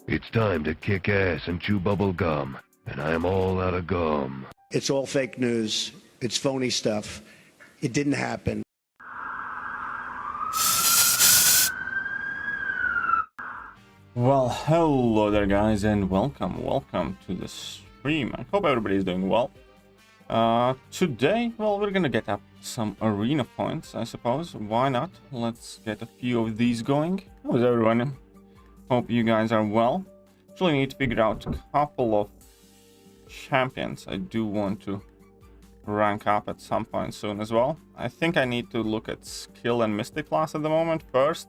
It's time to kick ass and chew bubble gum, and I'm all out of gum. It's all fake news. It's phony stuff. It didn't happen. Well, hello there guys, and welcome to the stream. I hope everybody's doing well. Today, well, we're gonna get up some arena points, I suppose. Why not? Let's get a few of these going. How's everyone? Hope you guys are well. Actually need to figure out a couple of champions I do want to rank up at some point soon as well. I think I need to look at skill and mystic class at the moment first,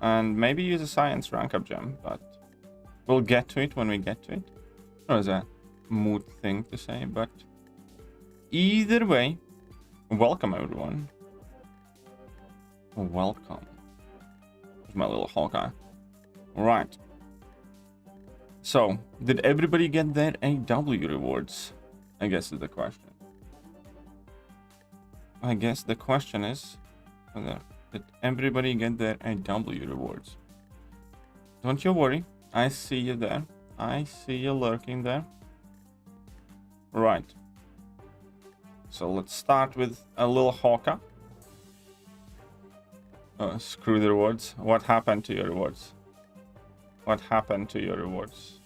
and maybe use a science rank up gem, but we'll get to it when we get to it. That was a mood thing to say, but either way, welcome everyone. Welcome. There's my little Hawkeye. Right. So, did everybody get their AW rewards? I guess is the question. I guess the question is, did everybody get their AW rewards? Don't you worry, I see you there. I see you lurking there. Right. So let's start with a little Hawkeye. Oh, screw the rewards. What happened to your rewards? What happened to your rewards?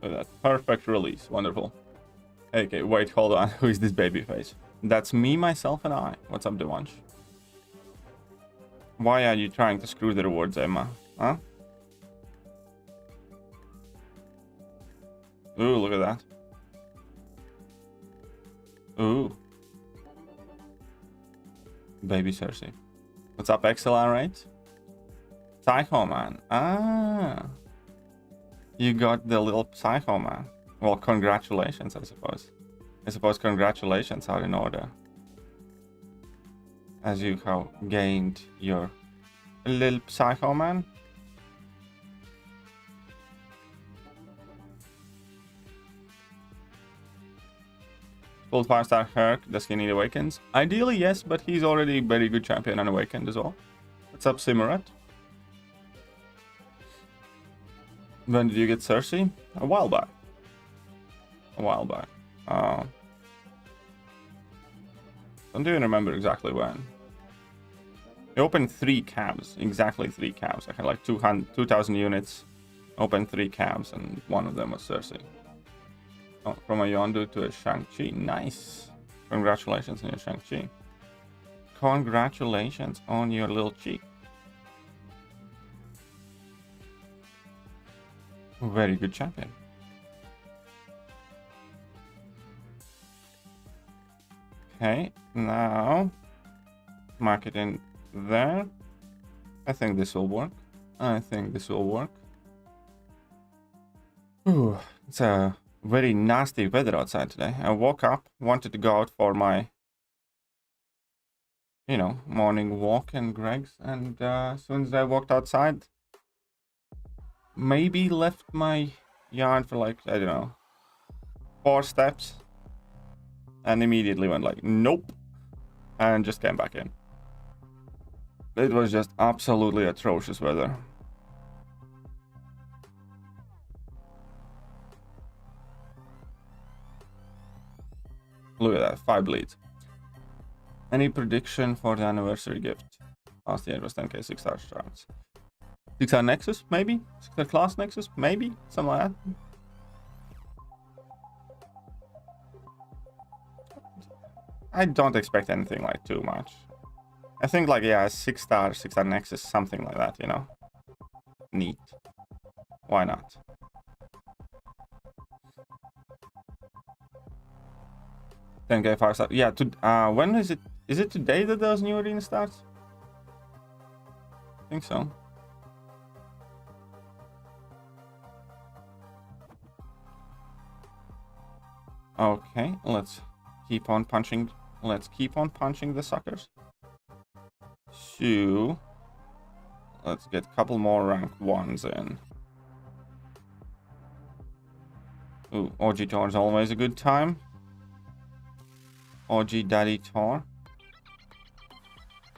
Look at that. Perfect release. Wonderful. Okay, wait, hold on. Who is this baby face? That's me, myself, and I. What's up, Devansh? Why are you trying to screw the rewards, Emma? Huh? Ooh, look at that. Ooh. Baby Cersei. What's up, XLR rate? Psycho Man. Ah. You got the little Psycho Man. Well, congratulations, I suppose. I suppose congratulations are in order, as you have gained your little Psycho Man. Full 5-star Herc, does he need Awakens? Ideally, yes, but he's already a very good champion and Awakened as well. What's up, Simurat? When did you get Cersei? A while back. A while back. Don't even remember exactly when. I opened 3 cabs, exactly 3 cabs. I had like 2,000 units, opened 3 cabs, and one of them was Cersei. Oh, from a Yondu to a Shang-Chi. Nice. Congratulations on your Shang-Chi. Congratulations on your little cheek. Very good champion. Okay, now mark it in there. I think this will work. I think this will work. Ooh, it's a very nasty weather outside today. I woke up, wanted to go out for my, you know, morning walk in Greg's, and as soon as I walked outside, maybe left my yard for like, I don't know, 4 steps, and immediately went like, nope, and just came back in. It was just absolutely atrocious weather. Look at that, 5 bleeds. Any prediction for the anniversary gift? Last year it was 10k 6-star starts. 6-star Nexus, maybe? 6-star class Nexus, maybe? Something like that. I don't expect anything like too much. I think like, yeah, 6-star Nexus, something like that, you know? Neat. Why not? $10k 5-star. Yeah, when is it? Is it today that those new arena starts? I think so. Okay, let's keep on punching. Let's keep on punching the suckers. So, let's get a couple more rank 1s in. Ooh, OG tour is always a good time. OG Daddy Tor.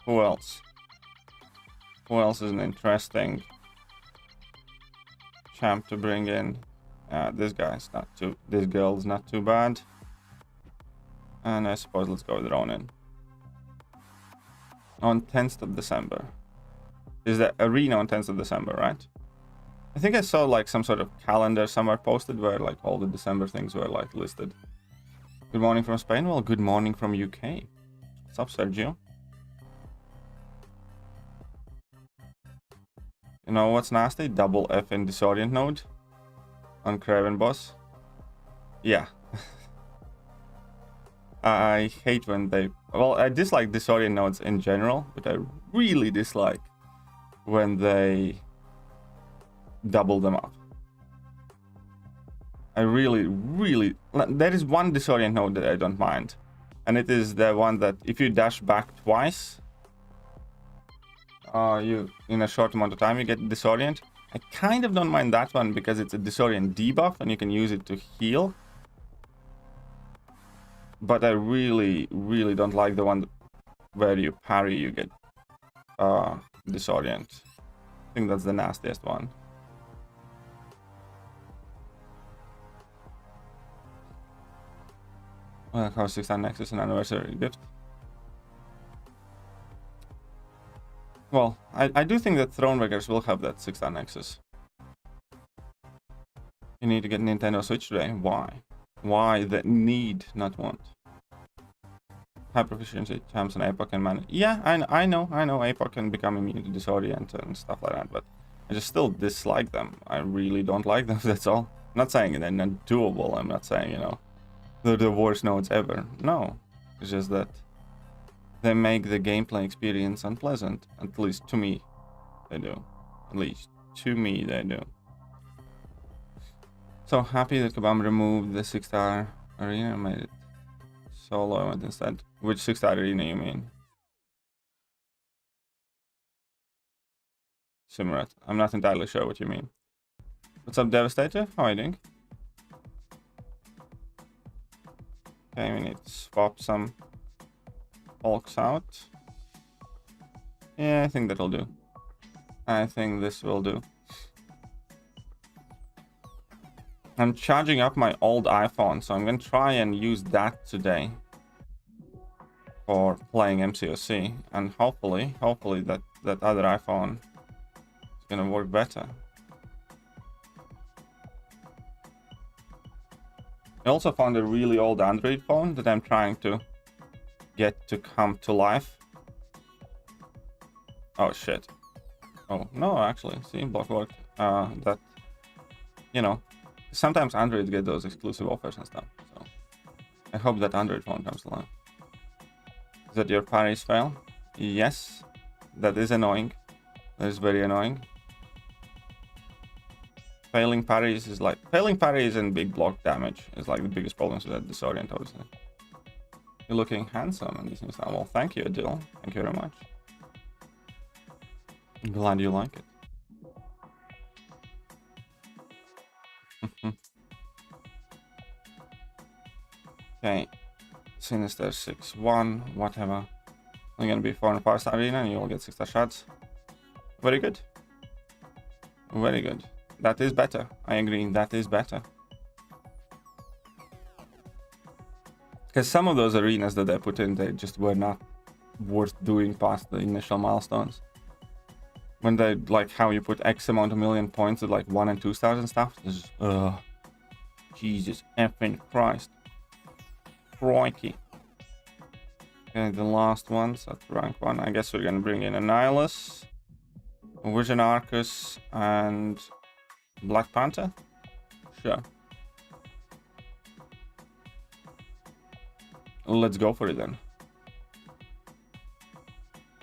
Who else? Who else is an interesting champ to bring in? This guy's not too... This girl's not too bad. And I suppose let's go with Ronin. On 10th of December. Is the arena on 10th of December, right? I think I saw like some sort of calendar somewhere posted where like all the December things were like listed. Good morning from Spain. Well, good morning from UK. What's up, Sergio? You know what's nasty? Double F in Disorient node on Craven Boss. Yeah. I hate when they... Well, I dislike Disorient nodes in general, but I really dislike when they double them up. I really... There is one Disorient node that I don't mind. And it is the one that if you dash back twice, you in a short amount of time, you get Disorient. I kind of don't mind that one because it's a Disorient debuff and you can use it to heal. But I really don't like the one where you parry, you get Disorient. I think that's the nastiest one. Well, how 6-star Nexus an anniversary gift? Well, I do think that Thronebreakers will have that 6-star Nexus. You need to get Nintendo Switch today. Why? Why the need, not want? High proficiency champs and APOC and man. Yeah, I know APOC can become immune to Disorient and stuff like that, but I just still dislike them. I really don't like them, that's all. I'm not saying they're not doable. I'm not saying, you know, they're the worst nodes ever. No, it's just that they make the gameplay experience unpleasant. At least to me, they do. At least to me, they do. So happy that Kabam removed the 6-star arena and made it solo event instead. Which 6-star arena you mean? Simrat. I'm not entirely sure what you mean. What's up, Devastator? How are you doing? Okay, we need to swap some Hulks out. Yeah, I think that'll do. I think this will do. I'm charging up my old iPhone, so I'm gonna try and use that today for playing MCOC, and hopefully that other iPhone is gonna work better. I also found a really old Android phone that I'm trying to get to come to life. Oh shit. Oh no, actually, see, block worked. That, you know, sometimes Androids get those exclusive offers and stuff, so I hope that Android phone comes alive. Is that your parries fail? Yes, that is annoying. That is very annoying. Failing parries is like... Failing parries and big block damage is like the biggest problems with that Disorient, obviously. You're looking handsome in this new style. Well, thank you, Adil. Thank you very much. I'm glad you like it. Okay. Sinister 6-1, whatever. I'm gonna be 4 and 5-star arena and you'll get 6-star shots. Very good. Very good. That is better. I agree, that is better. Because some of those arenas that I put in, they just were not worth doing past the initial milestones. When they, like how you put X amount of million points at like 1 and 2 stars and stuff. This is, Jesus effing Christ. Crikey. Okay, the last ones at rank 1. I guess we're gonna bring in Annihilus, Vision Arcus, and Black Panther? Sure. Let's go for it then.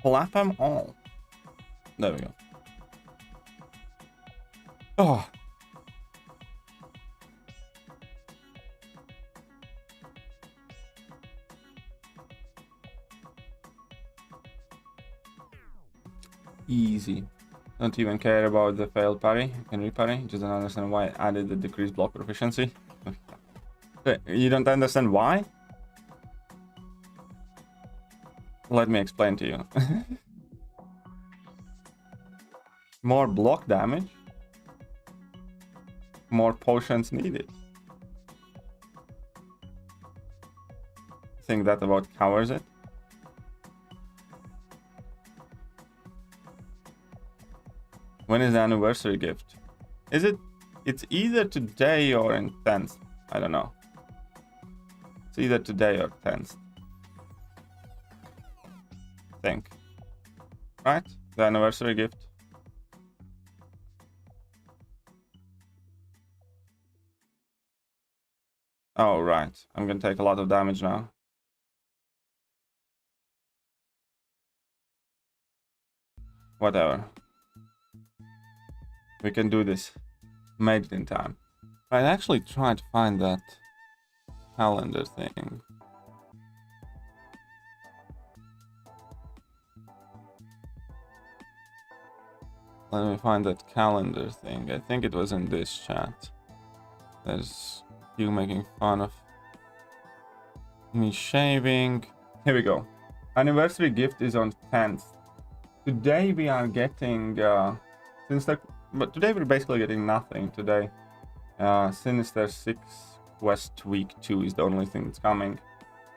Clap them all. There we go. Oh. Easy. Don't even care about the failed parry. Can reparry. Just don't understand why I added the decreased block proficiency. You don't understand why? Let me explain to you. More block damage. More potions needed. I think that about covers it. When is the anniversary gift? Is it? It's either today or in 10th. I don't know. It's either today or 10th. I think. Right? The anniversary gift. Oh, right. I'm gonna take a lot of damage now. Whatever. We can do this. Made it in time. I actually tried to find that calendar thing. Let me find that calendar thing. I think it was in this chat. There's you making fun of me shaving. Here we go. Anniversary gift is on 10th. Today we are getting but today we're basically getting nothing today. Sinister 6 Quest Week 2 is the only thing that's coming.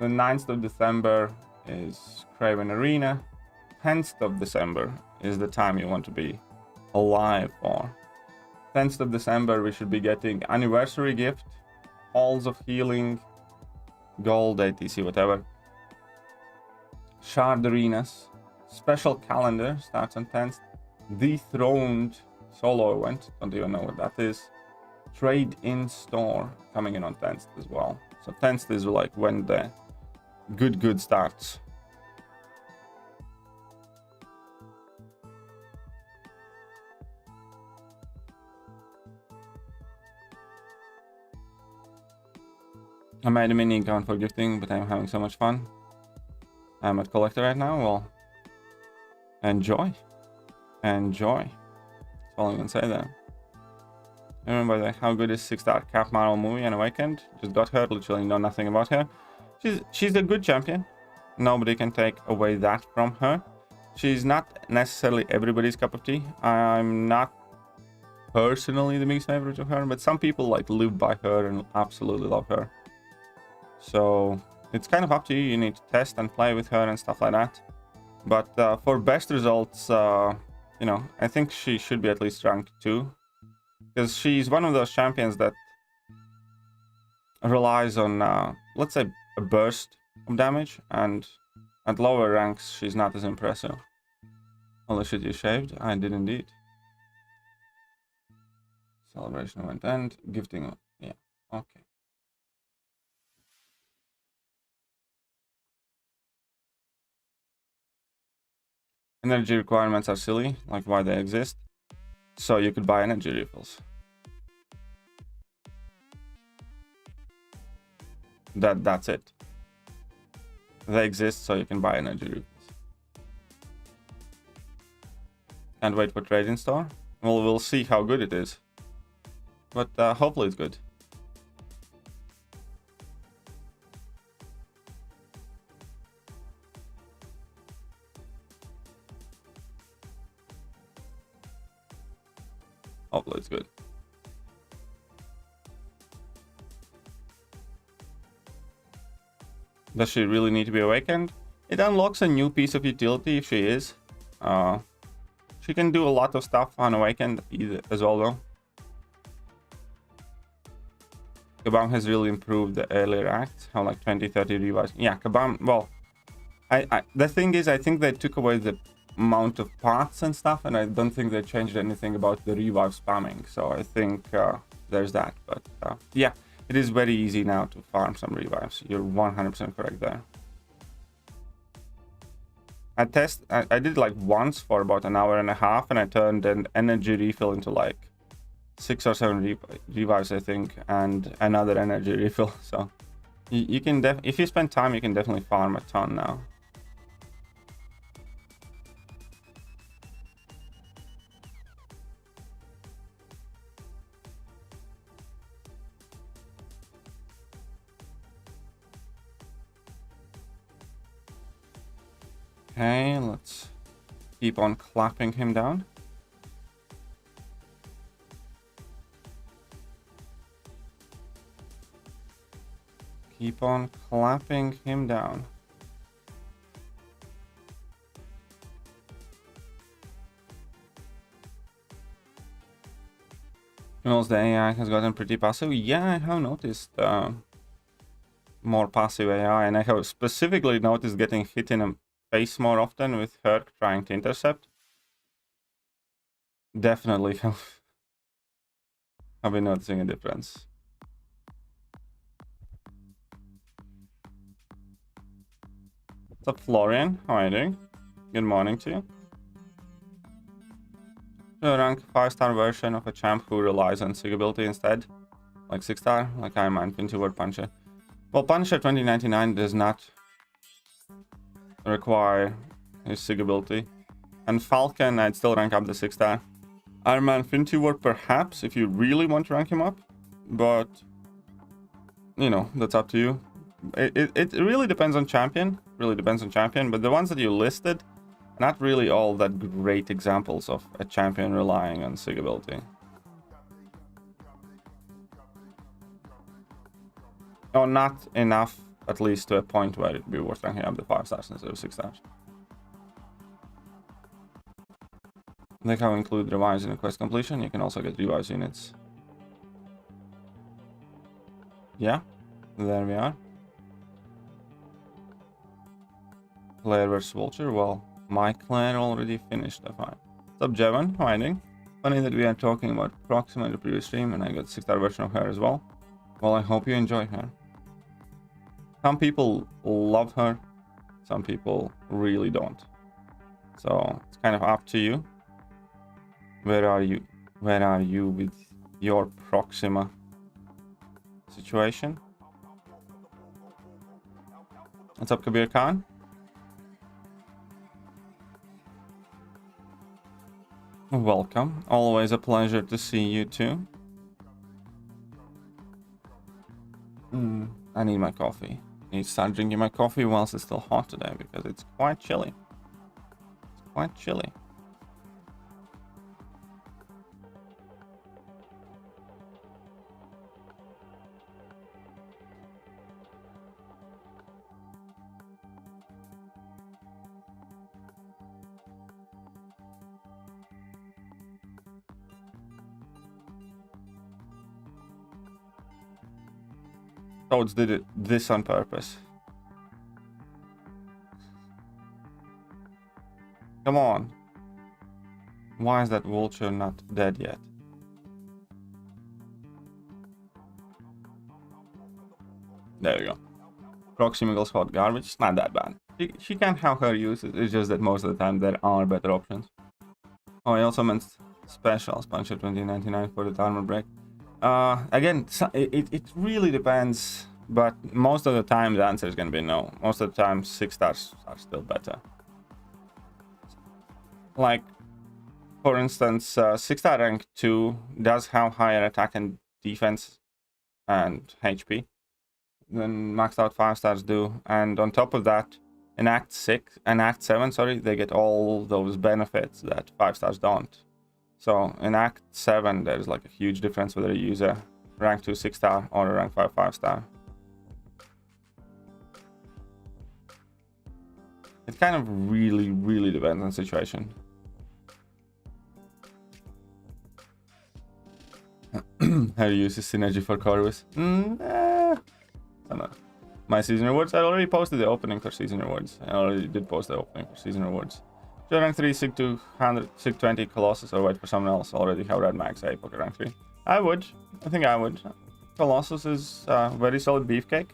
The 9th of December is Craven Arena. 10th of December is the time you want to be alive for. 10th of December we should be getting anniversary gift, Halls of Healing, Gold, ATC, whatever. Shard Arenas, special calendar starts on 10th. Dethroned solo event, don't even know what that is. Trade in store coming in on 10th as well. So 10th is like when the good starts. I made a mini account for gifting, but I'm having so much fun. I'm at collector right now. Well, enjoy. Enjoy. That's all I'm gonna say there. Remember how good is 6-star Cap Marvel movie and Awakened? Just got her, literally know nothing about her. She's a good champion. Nobody can take away that from her. She's not necessarily everybody's cup of tea. I'm not personally the biggest favorite of her, but some people like live by her and absolutely love her. So it's kind of up to you. You need to test and play with her and stuff like that. But for best results, you know, I think she should be at least rank 2. Because she's one of those champions that relies on, let's say, a burst of damage. And at lower ranks, she's not as impressive. Holy shit, you shaved? I did indeed. Celebration event and gifting. Yeah, okay. Energy requirements are silly, like why they exist. So you could buy energy refills. That's it. They exist so you can buy energy refills. Can't wait for trade in store. Well, we'll see how good it is. But hopefully it's good. Hopefully it's good. Does she really need to be awakened? It unlocks a new piece of utility if she is. She can do a lot of stuff unawakened as well though. Kabam has really improved the earlier acts, how like 20-30 revives. Yeah, Kabam, well, the thing is, I think they took away the amount of paths and stuff, and I don't think they changed anything about the revive spamming, so I think there's that. But yeah, it is very easy now to farm some revives. You're 100% correct there. I did it like once for about an hour and a half, and I turned an energy refill into like 6 or 7 revives, I think, and another energy refill. So you can if you spend time, you can definitely farm a ton now. Okay, let's keep on clapping him down. Keep on clapping him down. Knows the AI has gotten pretty passive. Yeah, I have noticed more passive AI, and I have specifically noticed getting hit in the face more often with her trying to intercept. Definitely have been noticing a difference. What's up, Florian? How are you doing? Good morning to you. So rank 5-star version of a champ who relies on sig ability instead, like 6-star, like Iron Man, Infinity Ward, Punisher. Well, Punisher 2099 does not require his sig ability, and Falcon I'd still rank up the 6-star. Iron Man, Infinity Ward, perhaps if you really want to rank him up, but you know, that's up to you. It really depends on champion. Really depends on champion, but the ones that you listed, not really all that great examples of a champion relying on sig ability. Or not enough, at least to a point where it'd be worth ranking up the 5 stars instead of 6 stars. They can include revives in a quest completion. You can also get revives units. Yeah, there we are. Claire versus Vulture. Well, my clan already finished the fight. What's up, Jevon? How are you doing? Funny that we are talking about Proxima in the previous stream, and I got a 6-star version of her as well. Well, I hope you enjoy her. Some people love her, some people really don't. So it's kind of up to you. Where are you? Where are you with your Proxima situation? What's up, Kabir Khan? Welcome. Always a pleasure to see you too. I need my coffee. I need to start drinking my coffee whilst it's still hot today because it's quite chilly. It's quite chilly. Toads did this on purpose. Come on. Why is that vulture not dead yet? There we go. Proxima equals hot garbage. It's not that bad. She can have her uses. It's just that most of the time there are better options. Oh, I also meant specials. Punisher 2099 for the armor break. Again, it really depends, but most of the time the answer is going to be no. Most of the time 6 stars are still better. Like, for instance, 6-star rank 2 does have higher attack and defense and HP than maxed out 5 stars do, and on top of that, in Act 7, sorry, they get all those benefits that 5 stars don't. So in Act 7, there's like a huge difference whether you use a rank 2 6-star or a rank 5 5-star. It kind of really depends on the situation. How to use synergy for Corvus? I don't know. My season rewards, I already posted the opening for season rewards. I already did post the opening for season rewards. Should rank 3, Sig 200, Sig 20 Colossus, or wait for someone else already have Red Max A poker rank 3? I would. I think I would. Colossus is a very solid beefcake.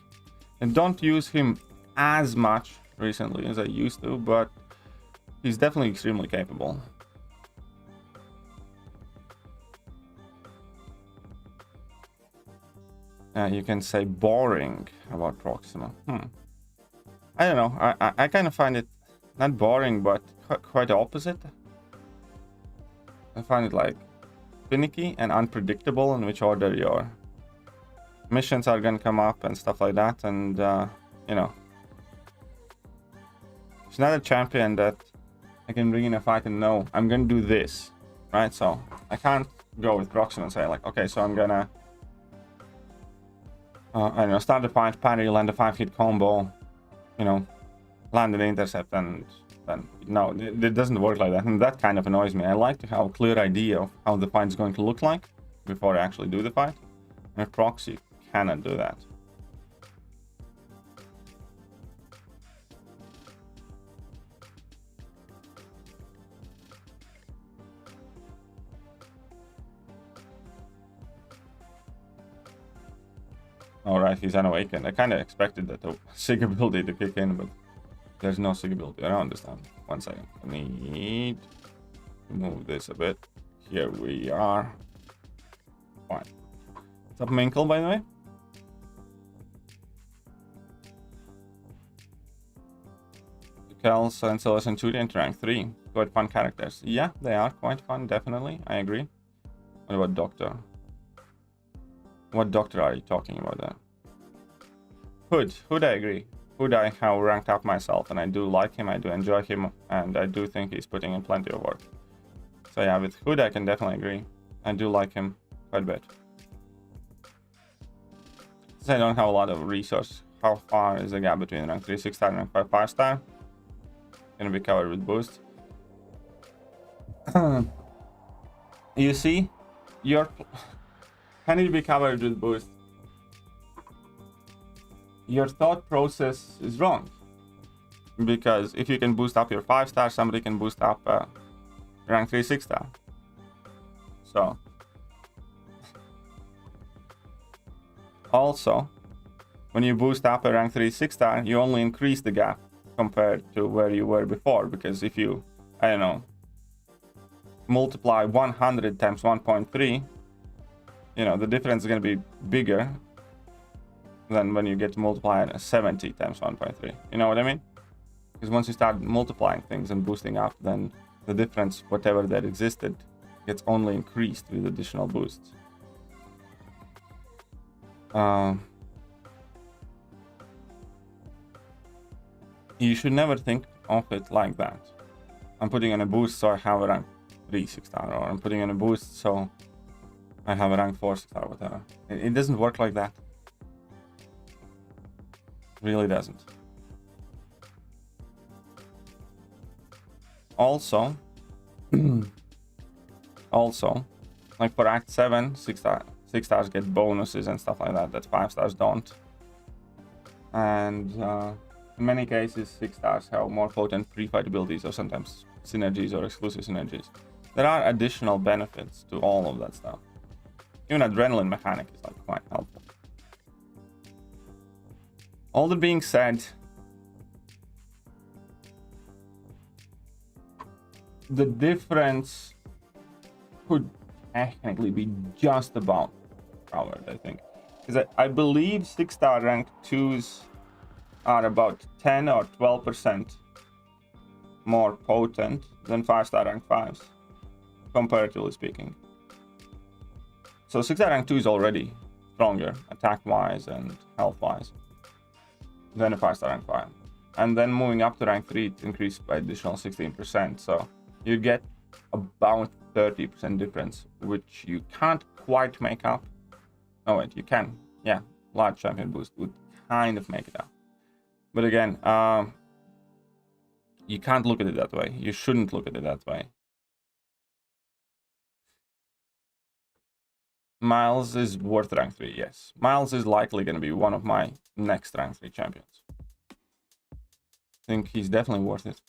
And don't use him as much recently as I used to, but he's definitely extremely capable. You can say boring about Proxima. I don't know. I kind of find it not boring, but quite the opposite. I find it like finicky and unpredictable in which order your missions are gonna come up and stuff like that, and you know, It's not a champion that I can bring in a fight and know I'm gonna do this, right? So I can't go with Roxanne and say like, okay, so I'm gonna I don't know, start the fight, parry, land a 5-hit combo, you know, land an intercept, and then no, it doesn't work like that, and that kind of annoys me. I like to have a clear idea of how the fight is going to look like before I actually do the fight. And with proxy, cannot do that. Alright, he's unawakened. I kind of expected that the SIG ability to kick in, but there's no SIG ability around this time. 1 second. I need to move this a bit. Here we are. Fine. What's up, Minkle, by the way? Chels and Silas and Turian to rank 3. Quite fun characters. Yeah, they are quite fun, definitely. I agree. What about Doctor? What Doctor are you talking about there? Hood, I agree. Hood I have ranked up myself, and I do like him, I do enjoy him, and I do think he's putting in plenty of work. So yeah, with Hood I can definitely agree. I do like him quite a bit. Since I don't have a lot of resource, how far is the gap between rank 3 6-star and rank 5 5-star? Gonna be covered with boost. You see, can it be covered with boost? Your thought process is wrong, because if you can boost up your 5-star, somebody can boost up rank 3 6-star. So also, when you boost up a rank 3 6-star, you only increase the gap compared to where you were before, because if you, I don't know, multiply 100 times 1.3, you know, the difference is going to be bigger than when you get to multiply 70 times 1.3. You know what I mean? Because once you start multiplying things and boosting up, then the difference, whatever that existed, gets only increased with additional boosts. You should never think of it like that. I'm putting in a boost so I have a rank 3 6-star, or I'm putting in a boost so I have a rank 4 6-star, whatever. It doesn't work like that. It really doesn't. Also, like for Act 7, 6 stars get bonuses and stuff like that 5 stars don't. And in many cases, 6 stars have more potent pre-fight abilities, or sometimes synergies or exclusive synergies. There are additional benefits to all of that stuff. Even adrenaline mechanic is like quite helpful. All that being said, the difference could technically be just about covered, I think. Because I believe 6-star rank 2s are about 10 or 12% more potent than 5-star rank 5s, comparatively speaking. So 6-star rank 2 is already stronger attack-wise and health-wise than a 5-star rank 5. And then moving up to rank 3, it increased by additional 16%. So you get about 30% difference, which you can't quite make up. Oh wait, you can. Yeah, large champion boost would kind of make it up. But again, you can't look at it that way. You shouldn't look at it that way. Miles is worth rank 3, yes. Miles is likely going to be one of my next rank 3 champions. I think he's definitely worth it.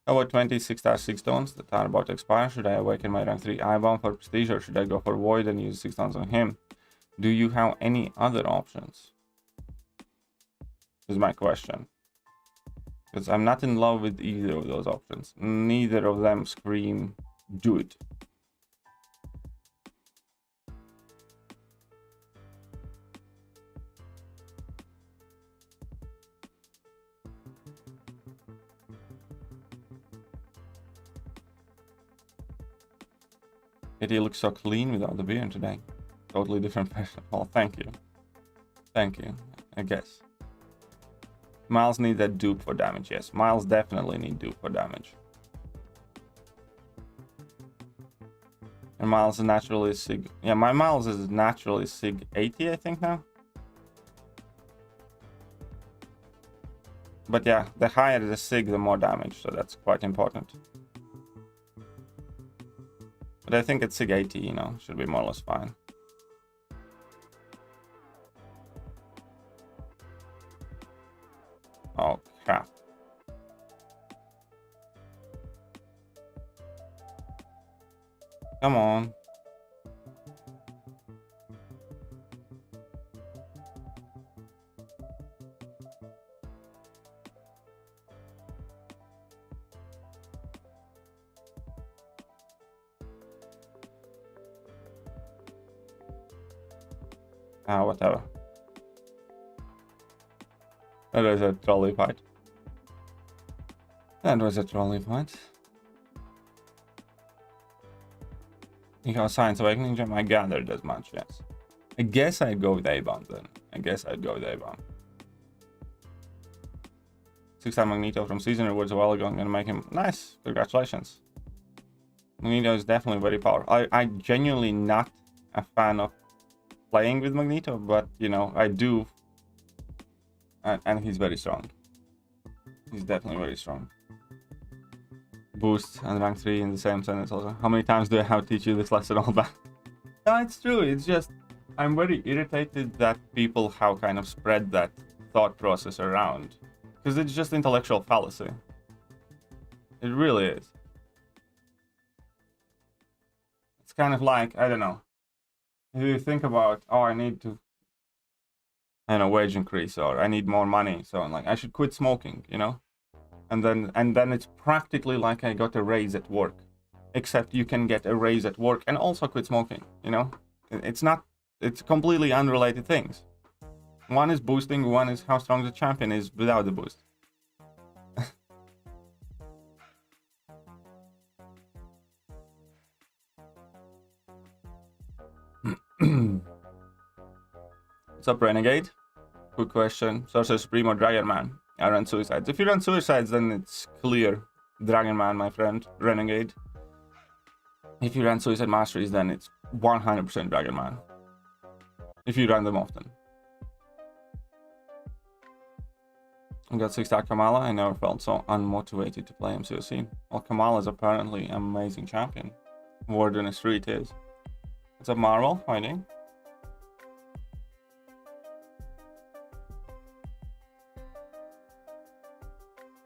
How about 20 6-star 6 stones that are about to expire? Should I awaken my rank 3 Eye-Bomb for prestige, or should I go for Void and use 6 stones on him? Do you have any other options? Is my question. Because I'm not in love with either of those options. Neither of them scream, do it. He looks so clean without the beard today. Totally different person. Oh, thank you. Thank you, I guess. Miles need that dupe for damage. Yes, Miles definitely need dupe for damage. And Miles is naturally Sig. Yeah, my Miles is naturally Sig 80, I think now. But yeah, the higher the Sig, the more damage, so that's quite important. But I think at Sig 80, you know, should be more or less fine. Oh, crap. Come on. Whatever. That was a trolley fight. That was a trolley fight. You have Science Awakening Gem? I gathered as much, yes. I guess I'd go with A-Bomb then. I guess I'd go with A-Bomb. 6-star Magneto from Season Rewards a while ago. I'm gonna make him nice. Congratulations. Magneto is definitely very powerful. I genuinely not a fan of playing with Magneto, but you know, I do. And he's very strong. He's definitely very strong. Boost and rank 3 in the same sentence also. How many times do I have to teach you this lesson all back? No, it's true. It's just, I'm very irritated that people have kind of spread that thought process around. Because it's just intellectual fallacy. It really is. It's kind of like, I don't know. If you think about, oh, I need to, I don't know, wage increase, or I need more money, so I'm like, I should quit smoking, you know? And then it's practically like I got a raise at work. Except you can get a raise at work and also quit smoking, you know? It's not, it's completely unrelated things. One is boosting, one is how strong the champion is without the boost. What's up, Renegade? Good question. Sorcerer Supreme or Dragon Man? I run Suicides. If you run Suicides, then it's clear Dragon Man, my friend. Renegade. If you run Suicide Masteries, then it's 100% Dragon Man. If you run them often. I got 6-star Kamala. I never felt so unmotivated to play MCOC. Well, Kamala is apparently an amazing champion. Warden is Street is. What's up, Marvel? How are you doing?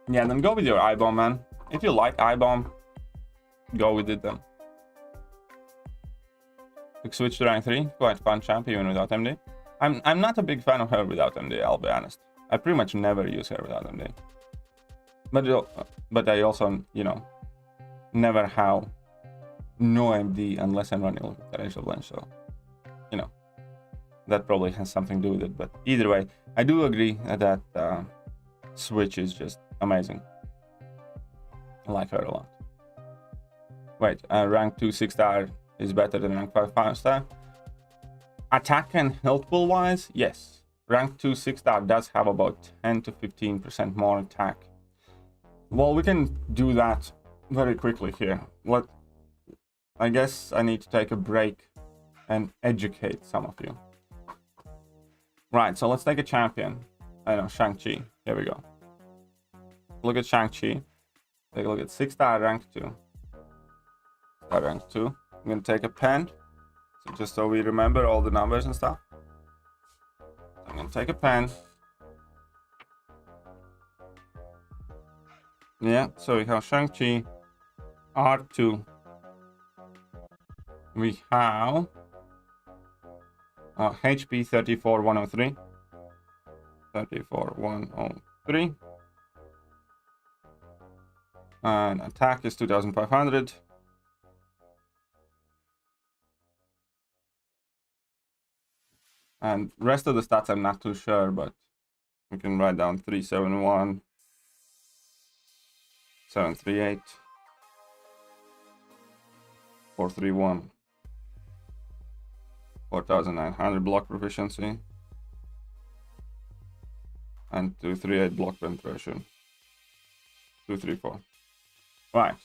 Yeah, then go with your I-Bomb, man. If you like I-Bomb, go with it then. Quick switch to rank 3. Quite fun champ even without MD. I'm not a big fan of her without MD, I'll be honest. I pretty much never use her without MD. But I also, you know, never have no MD unless I'm running with the racial blend, so, you know, that probably has something to do with it. But either way, I do agree that switch is just amazing. I like her a lot. Wait, rank 2 6-star is better than rank 5 5-star? Attack and health pool wise, yes. Rank 2 6-star does have about 10 to 15% more attack. Well, we can do that very quickly here. I guess I need to take a break and educate some of you. Right, so let's take a champion. I know, Shang-Chi. Here we go. Look at Shang-Chi. Take a look at 6-star rank 2. Star rank 2. I'm gonna take a pen, so just so we remember all the numbers and stuff. I'm gonna take a pen. Yeah, so we have Shang-Chi, R2. We have HP 34103. 34103. And attack is 2500. And rest of the stats I'm not too sure, but we can write down 371, 738, 431, 4900 block proficiency. and 238 block penetration. 234. Right.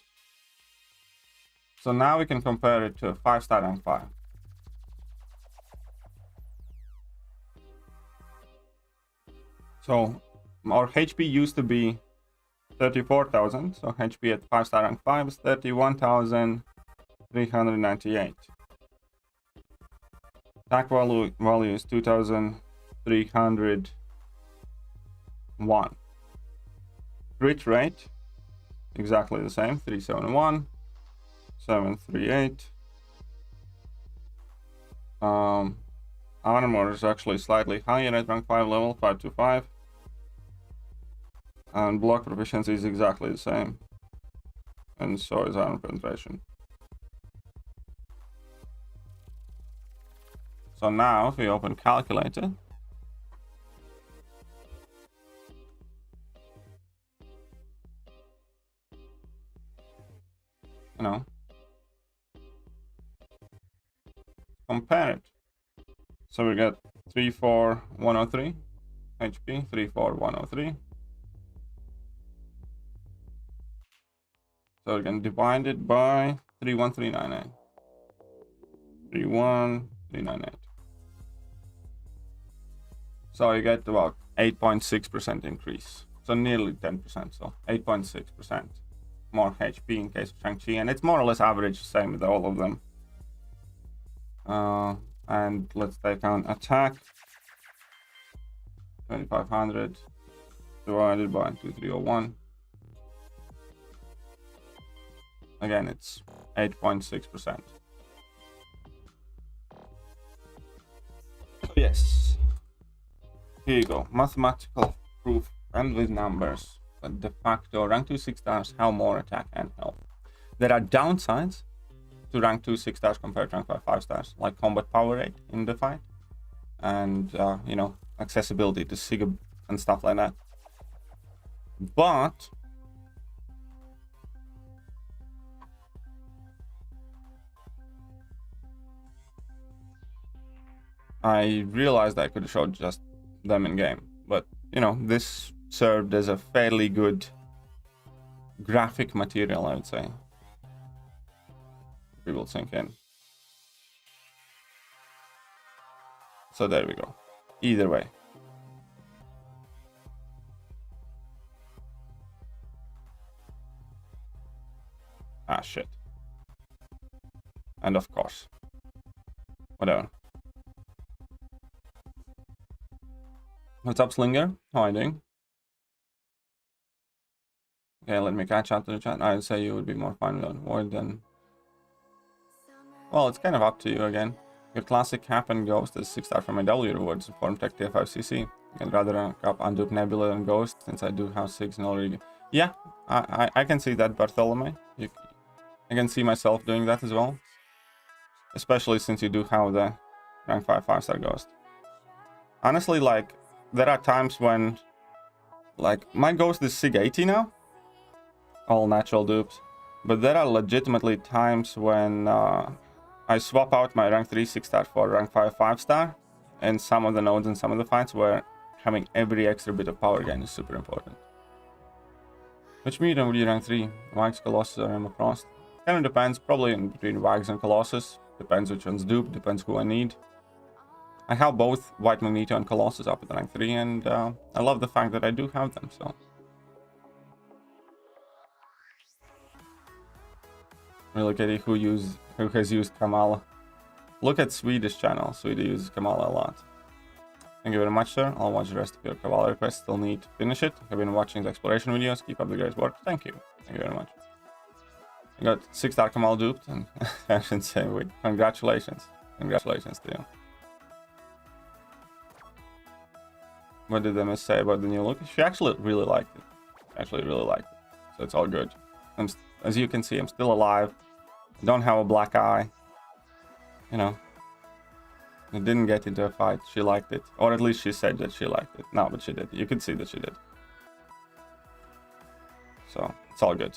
So now we can compare it to a 5-star rank 5. So our HP used to be 34,000. So HP at 5-star rank 5 is 31,398. Attack value is 2,301. Crit rate exactly the same, 371, 738. Armor is actually slightly higher at rank 5 level, 525. And block proficiency is exactly the same. And so is armor penetration. So now if we open calculator, you know, compare it. So we get 34103 HP, 34103. So we can divide it by 31398. 31398. So you get about 8.6% increase. So nearly 10%. So 8.6% more HP in case of Shang-Chi. And it's more or less average, same with all of them. And let's take on attack. 2500 divided by 2301. Again, it's 8.6%. Yes. Here you go. Mathematical proof and with numbers. But de facto, rank 2 6-stars have more attack and health. There are downsides to rank 2 6-stars compared to rank 5 5-stars, like combat power rate in the fight, and you know, accessibility to SIG and stuff like that. But I realized I could have showed just them in game, but you know, this served as a fairly good graphic material, I would say. We will sink in. So there we go. Either way. Ah, shit. And of course. Whatever. What's up, Slinger? How are you doing? Okay, let me catch up to the chat. I'd say you would be more fine without Void than... Well, it's kind of up to you again. Your classic Cap and Ghost is 6-star from my W rewards in Form Tech T5CC. I'd rather rank up Undupe Nebula than Ghost since I do have 6 in already. Yeah, I can see that, Bartholomew. I can see myself doing that as well. Especially since you do have the rank 5 5-star Ghost. Honestly, like, there are times when, like, my Ghost is SIG 80 now. All natural dupes. But there are legitimately times when I swap out my rank 3 6-star for rank 5 5-star. And some of the nodes and some of the fights where having every extra bit of power gain is super important. Which medium would you rank 3? Wags, Colossus, or Emma Frost? Kind of depends, probably in between Wags and Colossus. Depends which one's dupe, depends who I need. I have both White Magneto and Colossus up at rank 3, and I love the fact that I do have them, so. We look at it, who has used Kamala. Look at Swedish channel. Sweden uses Kamala a lot. Thank you very much, sir. I'll watch the rest of your Kabbalah requests. Still need to finish it. I've been watching the exploration videos. Keep up the great work. Thank you. Thank you very much. I got 6-star Kamal duped, and I should say, wait, congratulations. Congratulations to you. What did Emma say about the new look? She actually really liked it. So it's all good. As you can see, I'm still alive. I don't have a black eye. You know. I didn't get into a fight. She liked it. Or at least she said that she liked it. No, but she did. You could see that she did. So, it's all good.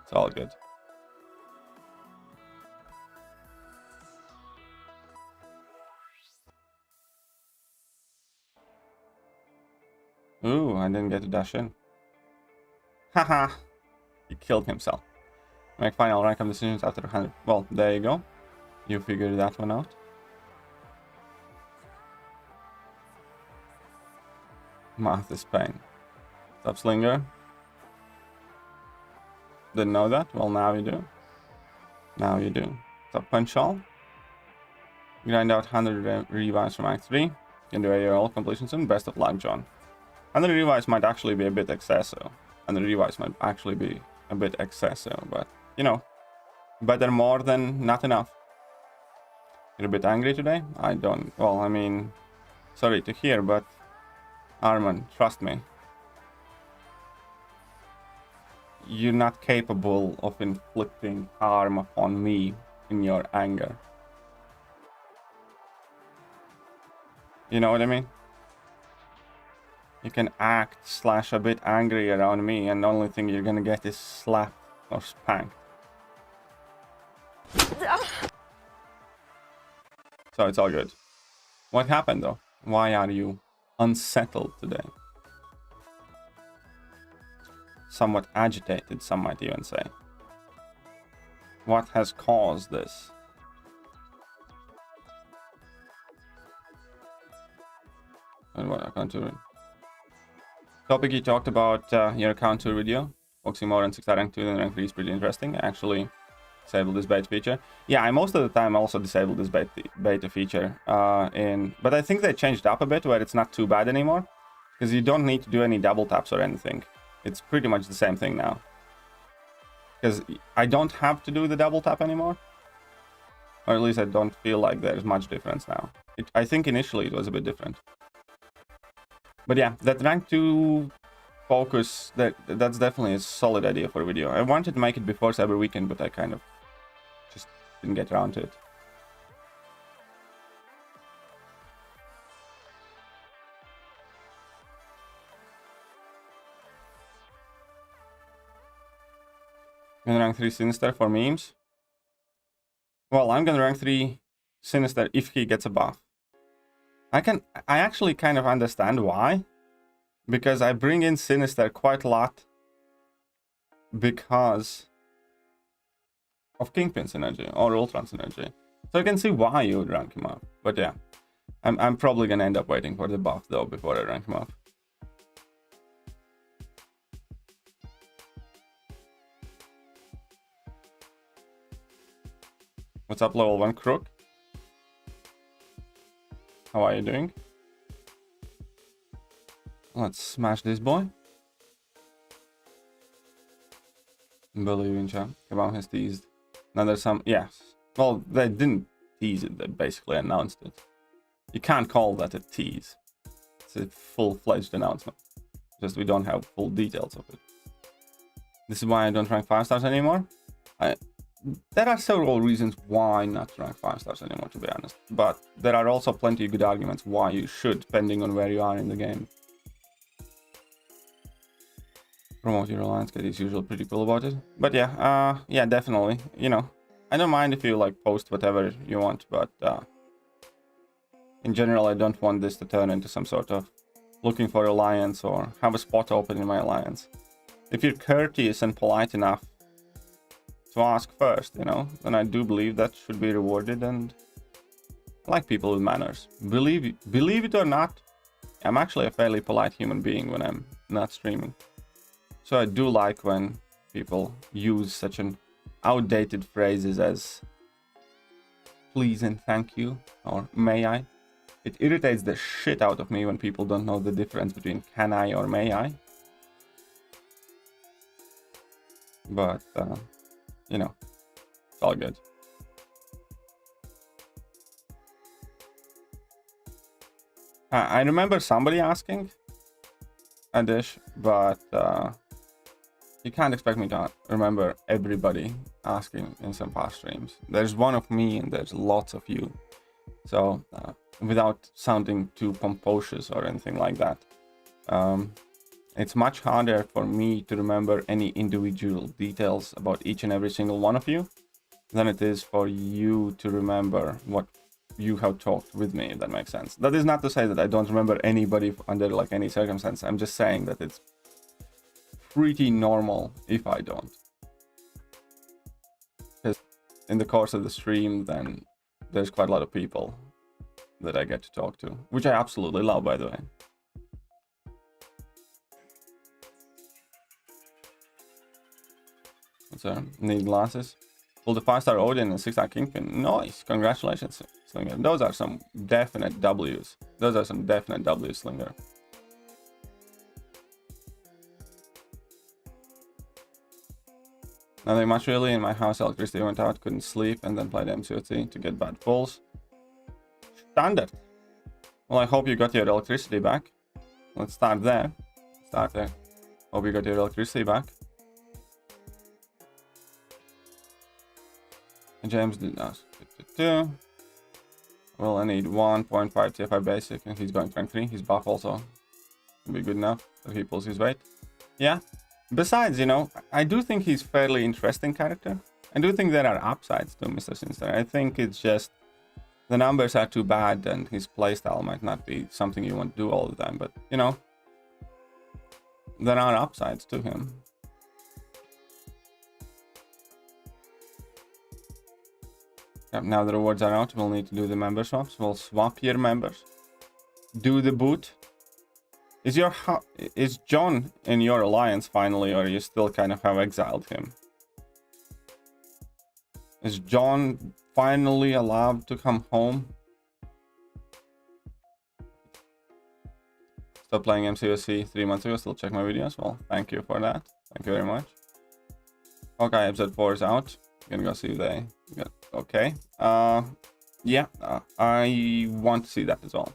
It's all good. Ooh, I didn't get to dash in. Haha. He killed himself. Make final random decisions after 100. Well, there you go. You figured that one out. Math is pain. Stop Slinger. Didn't know that? Well, now you do. Now you do. Stop Punch All. Grind out 100 revives from Act 3. Can do ARL completion soon. Best of luck, John. 100 revives might actually be a bit excessive. 100 revives might actually be a bit excessive, but, you know, better more than not enough. You're a bit angry today? I don't... Well, I mean, sorry to hear, but Arman, trust me. You're not capable of inflicting harm upon me in your anger. You know what I mean? You can act / a bit angry around me, and the only thing you're gonna get is slapped or spanked. So it's all good. What happened though? Why are you unsettled today? Somewhat agitated, some might even say. What has caused this? And what I can't do. Topic you talked about your counter video, focusing more on 6 rank 2 than rank 3 is pretty interesting. I actually disabled this beta feature. Yeah, I most of the time also disabled this beta feature. But I think they changed up a bit where it's not too bad anymore, because you don't need to do any double taps or anything. It's pretty much the same thing now. Because I don't have to do the double tap anymore. Or at least I don't feel like there's much difference now. I think initially it was a bit different. But yeah, that rank 2 focus, that's definitely a solid idea for a video. I wanted to make it before Cyber Weekend, but I kind of just didn't get around to it. Gonna rank 3 Sinister for memes. Well, I'm gonna rank 3 Sinister if he gets a buff. I actually kind of understand why. Because I bring in Sinister quite a lot because of Kingpin synergy or Ultron synergy. So I can see why you would rank him up. But yeah, I'm probably gonna end up waiting for the buff though before I rank him up. What's up, level 1 Crook? How are you doing? Let's smash this boy. Believe in chat. Kabam has teased. Now there's some... Yes. Well, they didn't tease it. They basically announced it. You can't call that a tease. It's a full-fledged announcement. Just we don't have full details of it. This is why I don't rank 5 stars anymore. There are several reasons why not to rank 5 stars anymore, to be honest. But there are also plenty of good arguments why you should, depending on where you are in the game. Promote your alliance, because he's usually pretty cool about it. But yeah, yeah, definitely. You know, I don't mind if you like post whatever you want, but in general, I don't want this to turn into some sort of looking for alliance or have a spot open in my alliance. If you're courteous and polite enough to ask first, you know, then I do believe that should be rewarded, and I like people with manners. Believe it or not, I'm actually a fairly polite human being when I'm not streaming. So I do like when people use such an outdated phrases as please and thank you or may I. It irritates the shit out of me when people don't know the difference between can I or may I. But, you know, it's all good. I remember somebody asking a dish, but you can't expect me to remember everybody asking in some past streams. There's one of me and there's lots of you. So, without sounding too pompous or anything like that, it's much harder for me to remember any individual details about each and every single one of you than it is for you to remember what you have talked with me, if that makes sense. That is not to say that I don't remember anybody under like any circumstance. I'm just saying that it's pretty normal if I don't. Because in the course of the stream, then there's quite a lot of people that I get to talk to, which I absolutely love, by the way. So, need glasses. Pull the 5-star Odin and 6-star Kingpin. Nice, congratulations, Slinger. Those are some definite W's. Those are some definite W's, Slinger. Nothing much really. In my house, electricity went out, couldn't sleep, and then played MCOC to get bad pulls. Standard. Well, I hope you got your electricity back. Let's start there. Start there. Hope you got your electricity back. James did not. Well, I need 1.5 TFI basic, and he's going rank 3. He's buff also. Will be good enough if he pulls his weight. Yeah. Besides, you know, I do think he's fairly interesting character. I do think there are upsides to Mr. Sinister. I think it's just the numbers are too bad, and his playstyle might not be something you want to do all the time. But, you know, there are upsides to him. Yep, now the rewards are out, we'll need to do the member swaps. We'll swap your members. Do the boot. Is John in your alliance finally, or you still kind of have exiled him? Is John finally allowed to come home? Stopped playing MCOC 3 months ago, still check my videos. Well, thank you for that. Thank you very much. Okay, episode 4 is out. Gonna go see if they got okay. Yeah, I want to see that as well.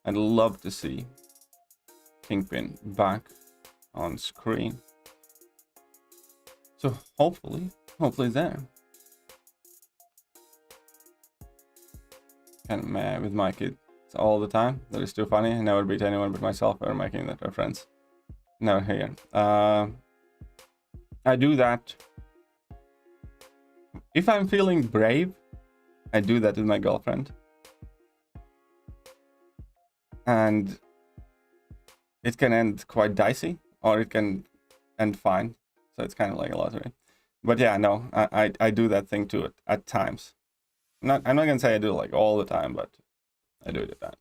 I'd love to see Kingpin back on screen. So hopefully there. Kind of mad with my kids all the time. That is too funny. I never beat anyone but myself ever making that reference. Never here. I do that. If I'm feeling brave, I do that with my girlfriend. And it can end quite dicey, or it can end fine. So it's kind of like a lottery. But yeah, no, I do that thing too at times. I'm not gonna say I do it like all the time, but I do it at times.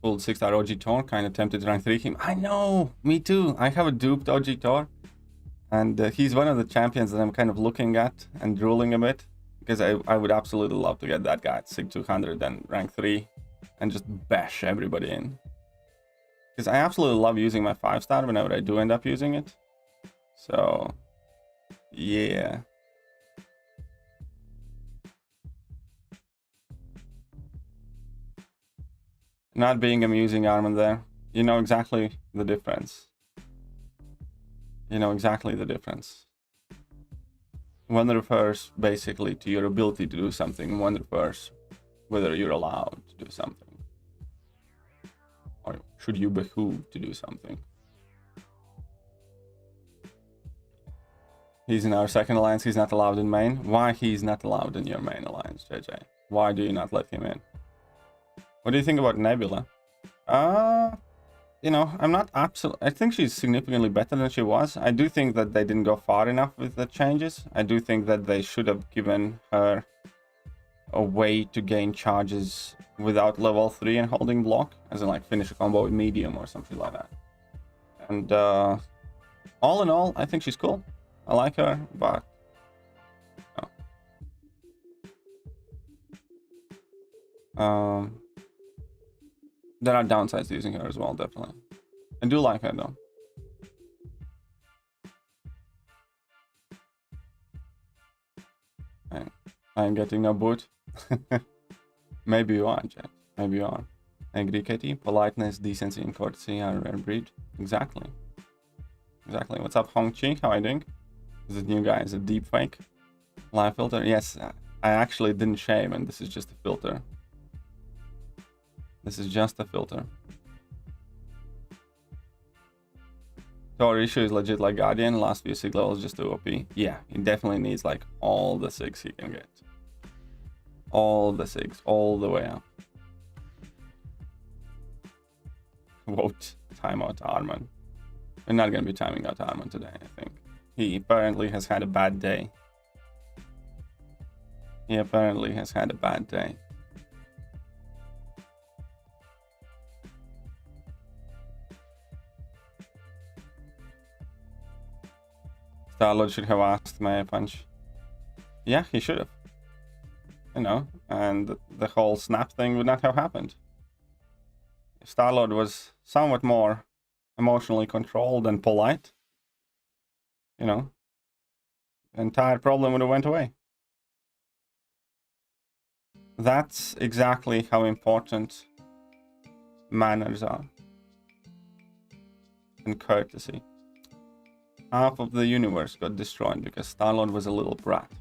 Pulled 6-star OG Tor, kind of tempted to rank 3 him. I know, me too. I have a duped OG Tor, and he's one of the champions that I'm kind of looking at and drooling a bit, because I would absolutely love to get that guy at Sig 200 and rank 3 and just bash everybody in. Because I absolutely love using my 5-star whenever I do end up using it. So, yeah. Not being amusing, Armand, there. You know exactly the difference. You know exactly the difference. One refers basically to your ability to do something. One refers whether you're allowed to do something. Or should you behoove to do something. He's in our second alliance. He's not allowed in main. Why he's not allowed in your main alliance, JJ? Why do you not let him in? What do you think about Nebula? You know, I'm not absolute. I think she's significantly better than she was. I do think that they didn't go far enough with the changes. I do think that they should have given her a way to gain charges without level 3 and holding block, as in like finish a combo with medium or something like that. And all in all, I think she's cool. I like her, but no. There are downsides to using her as well, definitely. I do like her though. I'm getting no boot. Maybe you are, Jet. Maybe you are. Angry Katie, politeness, decency, and courtesy are a rare breed. Exactly. Exactly. What's up, Hong Chi? How are you doing? Is it new guy? Is it deep fake? Live filter? Yes, I actually didn't shave, and this is just a filter. This is just a filter. Core issue is legit like Guardian. Last few sig levels just too OP. Yeah, he definitely needs like all the sigs he can get. All the sigs, all the way up. Vote timeout Arman. We're not gonna be timing out Arman today, I think. He apparently has had a bad day. He apparently has had a bad day. Starlord should have asked my punch. Yeah, he should have. You know, and the whole snap thing would not have happened. If Starlord was somewhat more emotionally controlled and polite, you know, the entire problem would have went away. That's exactly how important manners are. And courtesy. Half of the universe got destroyed because Starlord was a little brat.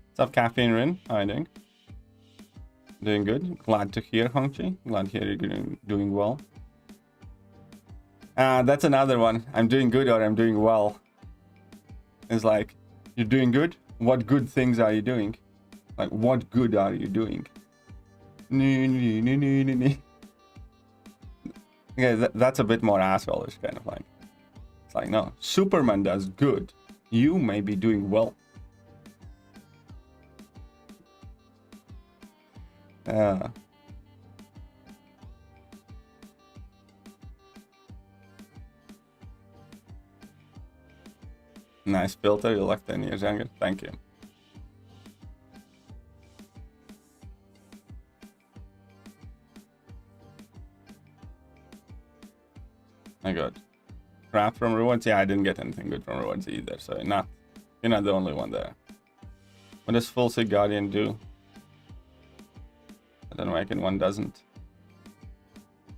What's up, Caffeine Rin? How are you doing? Doing good. Glad to hear, Hongchi. Glad to hear you're doing well. That's another one. I'm doing good or I'm doing well. It's like, you're doing good? What good things are you doing? Like, what good are you doing? Okay, that's a bit more asshole-ish, kind of like. It's like, no, Superman does good. You may be doing well. Nice filter, you look 10 years younger. Thank you. I got crap from rewards. Yeah, I didn't get anything good from rewards either, so you're not the only one there. What does full sig Guardian do? I don't know, reckon one doesn't.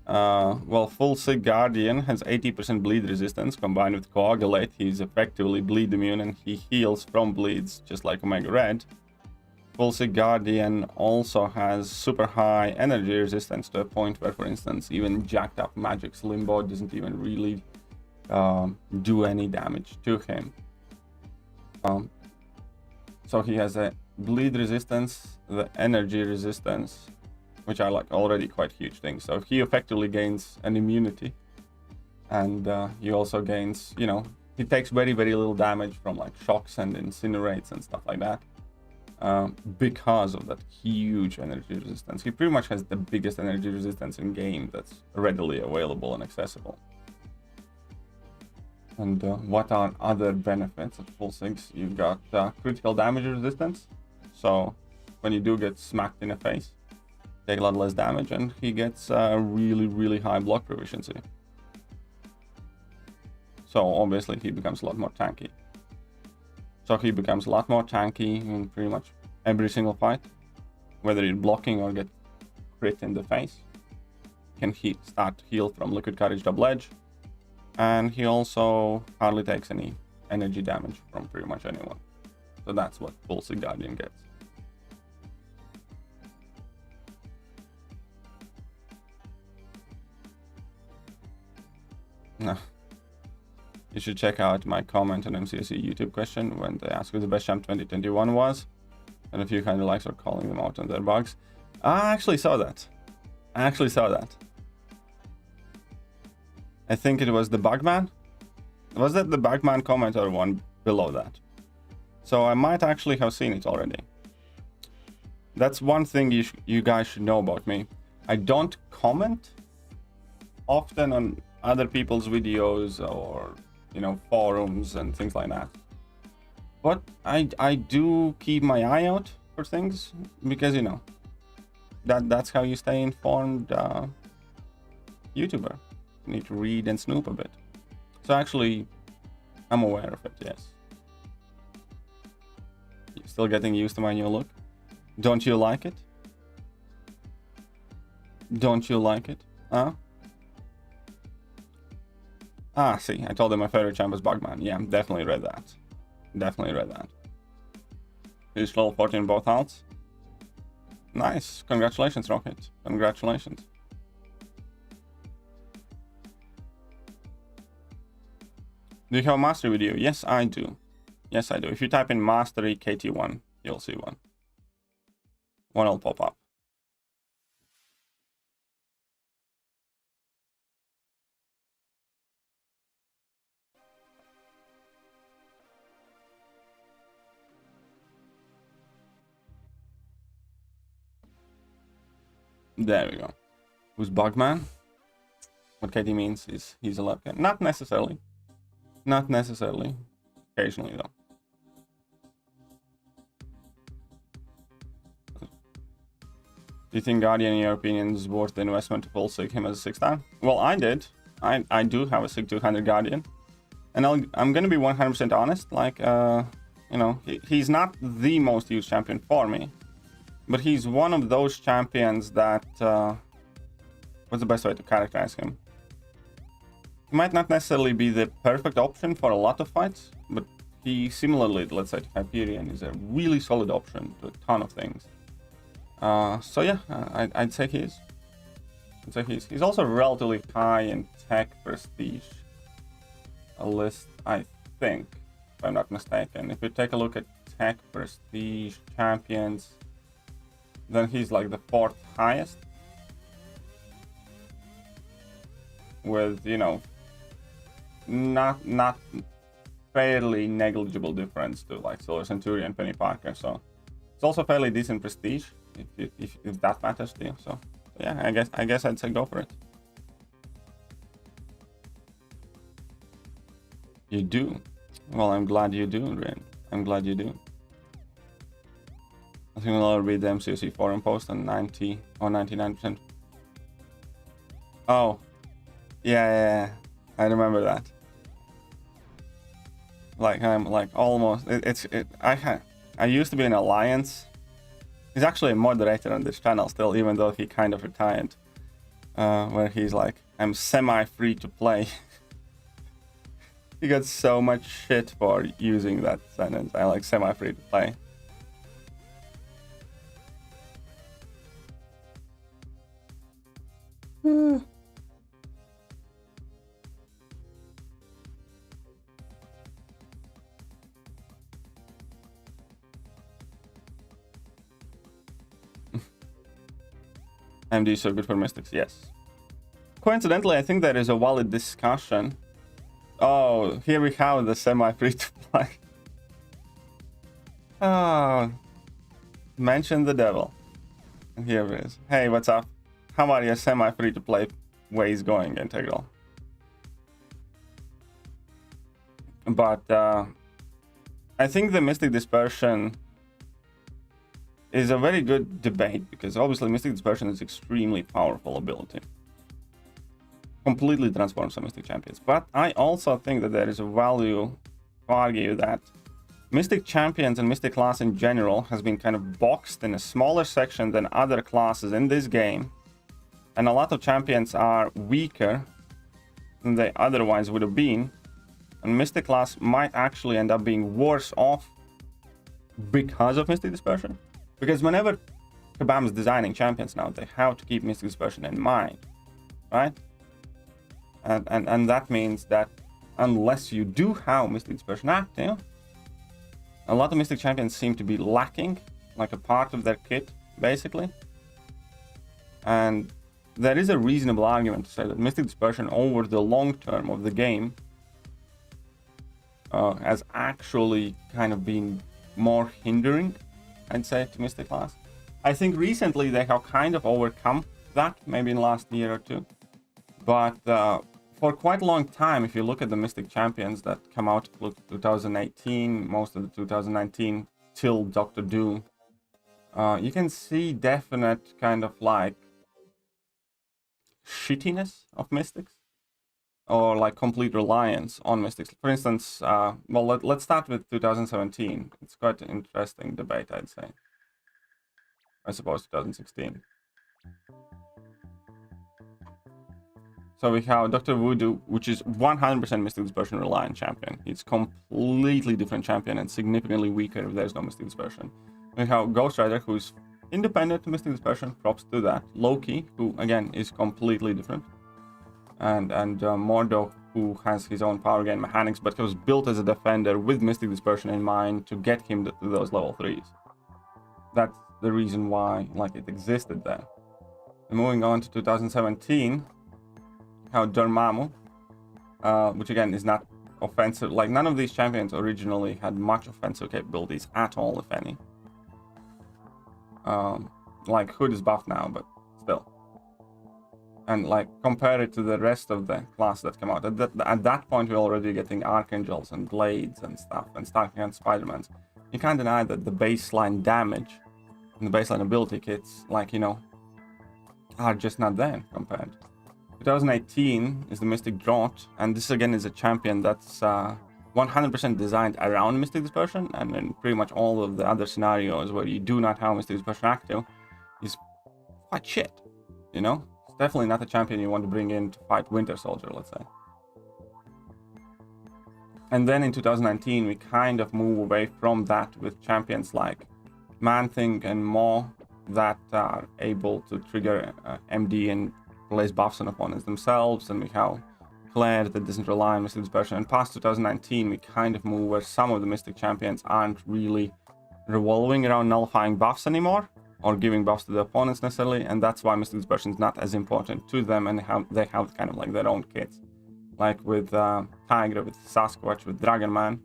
Well, full sig Guardian has 80% bleed resistance combined with coagulate. He's effectively bleed immune and he heals from bleeds just like Omega Red. Full sig Guardian also has super high energy resistance to a point where, for instance, even jacked up Magic's Limbo doesn't even really do any damage to him. So he has a bleed resistance, the energy resistance, which are like already quite huge things. So he effectively gains an immunity, and he also gains, you know, he takes very, very little damage from like shocks and incinerates and stuff like that. Because of that huge energy resistance. He pretty much has the biggest energy resistance in game that's readily available and accessible. And what are other benefits of full sigs? You've got critical damage resistance. So when you do get smacked in the face, take a lot less damage, and he gets really, really high block proficiency. So obviously he becomes a lot more tanky. So he becomes a lot more tanky in pretty much every single fight. Whether you're blocking or get crit in the face. Can he start to heal from Liquid Courage Double Edge. And he also hardly takes any energy damage from pretty much anyone. So that's what full sig Guardian gets. No. You should check out my comment on MCOC YouTube question when they asked who the best champ 2021 was. And a few kind of likes are calling them out on their bugs. I actually saw that. I think it was the Bugman. Was that the Bugman comment or one below that? So I might actually have seen it already. That's one thing you guys should know about me. I don't comment often on other people's videos or, you know, forums and things like that. But I do keep my eye out for things because, you know, that's how you stay informed YouTuber. You need to read and snoop a bit. So actually, I'm aware of it, yes. You're still getting used to my new look? Don't you like it? Don't you like it? Huh? Ah, see, I told him my favorite champ was Bugman. Yeah, definitely read that. Definitely read that. He's level 14 both outs. Nice. Congratulations, Rocket. Congratulations. Do you have a mastery video? Yes, I do. Yes, I do. If you type in mastery KT1, you'll see one. One will pop up. There we go. Who's Bugman? What KT means is he's a lab cat. Not necessarily. Not necessarily. Occasionally, though. Do you think Guardian, in your opinion, is worth the investment to pull him as a 6-star? Well, I did. I do have a 200 Guardian. And I'm going to be 100% honest. Like, you know, he's not the most used champion for me. But he's one of those champions that... what's the best way to characterize him? He might not necessarily be the perfect option for a lot of fights. But he, similarly, let's say, to Hyperion, is a really solid option to a ton of things. So yeah, I'd say he is. I'd say he's also relatively high in tech prestige. A list, I think, if I'm not mistaken. If you take a look at tech prestige champions, then he's like the 4th highest. With, you know, not fairly negligible difference to like Silver Centurion, Penny Parker. So it's also fairly decent prestige. If that matters to you. So yeah, I guess I'd say go for it. You do? Well, I'm glad you do, Rin. I'm glad you do. I think I'll read the MCOC forum post on 90 or 99%. Oh, yeah, I remember that. Like I'm like almost. I used to be in Alliance. He's actually a moderator on this channel still, even though he kind of retired. Where he's like, I'm semi-free to play. He got so much shit for using that sentence. I like semi-free to play. MD is so good for Mystics, yes. Coincidentally, I think there is a valid discussion. Oh, here we have the semi-free to play. Oh, mention the devil. And here it is. Hey, what's up? How are your semi-free to play ways going, Integral? But I think the Mystic Dispersion is a very good debate, because obviously Mystic Dispersion is extremely powerful ability. Completely transforms some Mystic champions. But I also think that there is a value to argue that Mystic champions and Mystic class in general has been kind of boxed in a smaller section than other classes in this game. And a lot of champions are weaker than they otherwise would have been. And Mystic class might actually end up being worse off because of Mystic Dispersion. Because whenever Kabam is designing champions now, they have to keep Mystic Dispersion in mind, right? And that means that unless you do have Mystic Dispersion active, a lot of Mystic champions seem to be lacking, like a part of their kit, basically. And there is a reasonable argument to say that Mystic Dispersion over the long term of the game has actually kind of been more hindering, I'd say, to Mystic class. I think recently they have kind of overcome that, maybe in the last year or two. But for quite a long time, if you look at the Mystic champions that come out, look, 2018, most of the 2019 till Dr. Doom, you can see definite kind of like shittiness of Mystics, or like complete reliance on Mystics. For instance, well, let's start with 2017. It's quite an interesting debate, I'd say. I suppose 2016. So we have Dr. Voodoo, which is 100% Mystic Dispersion reliant champion. It's completely different champion and significantly weaker if there's no Mystic Dispersion. We have Ghost Rider, who's independent to Mystic Dispersion, props to that. Loki, who again is completely different. And Mordo, who has his own power gain mechanics, but he was built as a defender with Mystic Dispersion in mind to get him to those level 3s. That's the reason why, like, it existed there. And moving on to 2017, how Dormammu, which again is not offensive, like none of these champions originally had much offensive capabilities at all, if any. Like Hood is buffed now, but still. And like compare it to the rest of the class that came out. At that point, we're already getting Archangels and Blades and stuff, and starting on Spider-Mans. You can't deny that the baseline damage and the baseline ability kits, like, you know, are just not there compared. 2018 is the Mystic Drought, and this again is a champion that's 100% designed around Mystic Dispersion, and in pretty much all of the other scenarios where you do not have Mystic Dispersion active, is quite shit, you know? It's definitely not a champion you want to bring in to fight Winter Soldier, let's say. And then in 2019, we kind of move away from that with champions like Man-Thing and Maw that are able to trigger MD and place buffs on opponents themselves, and we have Claire that doesn't rely on Mystic Dispersion. And past 2019, we kind of move where some of the Mystic champions aren't really revolving around nullifying buffs anymore, or giving buffs to the opponents necessarily, and that's why Mystic Dispersion is not as important to them, and they have kind of like their own kits. Like with Tigra, with Sasquatch, with Dragon Man,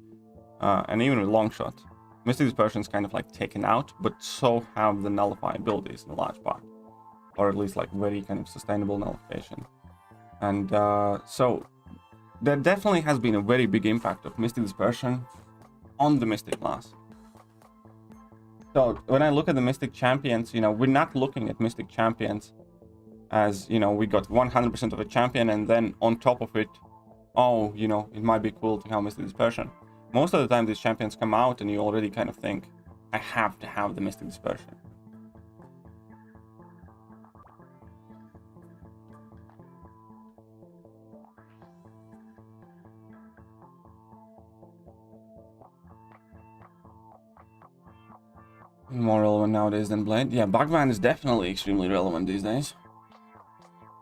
and even with Longshot. Mystic Dispersion is kind of like taken out, but so have the nullify abilities in a large part. Or at least like very kind of sustainable nullification. And so there definitely has been a very big impact of Mystic Dispersion on the Mystic class. So when I look at the Mystic champions, you know, we're not looking at Mystic champions as, you know, we got 100% of a champion and then on top of it, oh, you know, it might be cool to have Mystic Dispersion. Most of the time these champions come out and you already kind of think, I have to have the Mystic Dispersion. More relevant nowadays than Blade. Yeah, Bugman is definitely extremely relevant these days.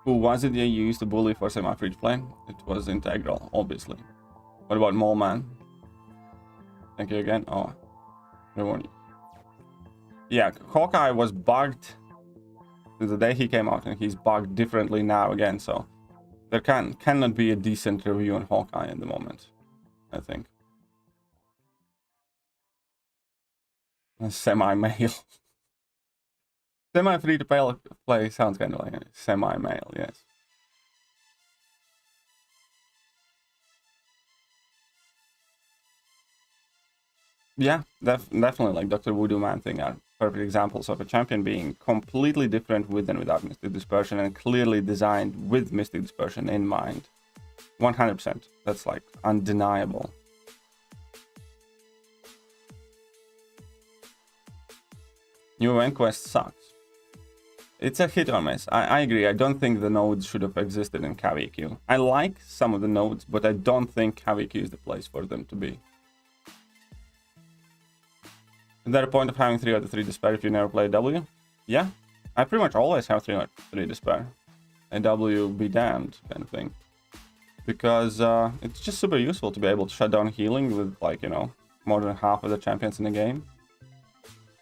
Who was it you used to bully for semi-free play? It was Integral, obviously. What about Mole Man? Thank you again. Oh, everyone. Yeah, Hawkeye was bugged the day he came out, and he's bugged differently now again. So there cannot be a decent review on Hawkeye at the moment, I think. Semi-male. Semi-free to play sounds kind of like a semi-male, yes. Yeah, definitely, like Dr. Voodoo Man-Thing are perfect examples of a champion being completely different with and without Mystic Dispersion, and clearly designed with Mystic Dispersion in mind. 100%. That's like undeniable. New event quest sucks. It's a hit or miss. I agree. I don't think the nodes should have existed in KVQ. I like some of the nodes, but I don't think KVQ is the place for them to be. Is there a point of having 3 out of 3 despair if you never play W? Yeah, I pretty much always have 3 out of 3 despair. A W be damned kind of thing. Because it's just super useful to be able to shut down healing with, like, you know, more than half of the champions in the game.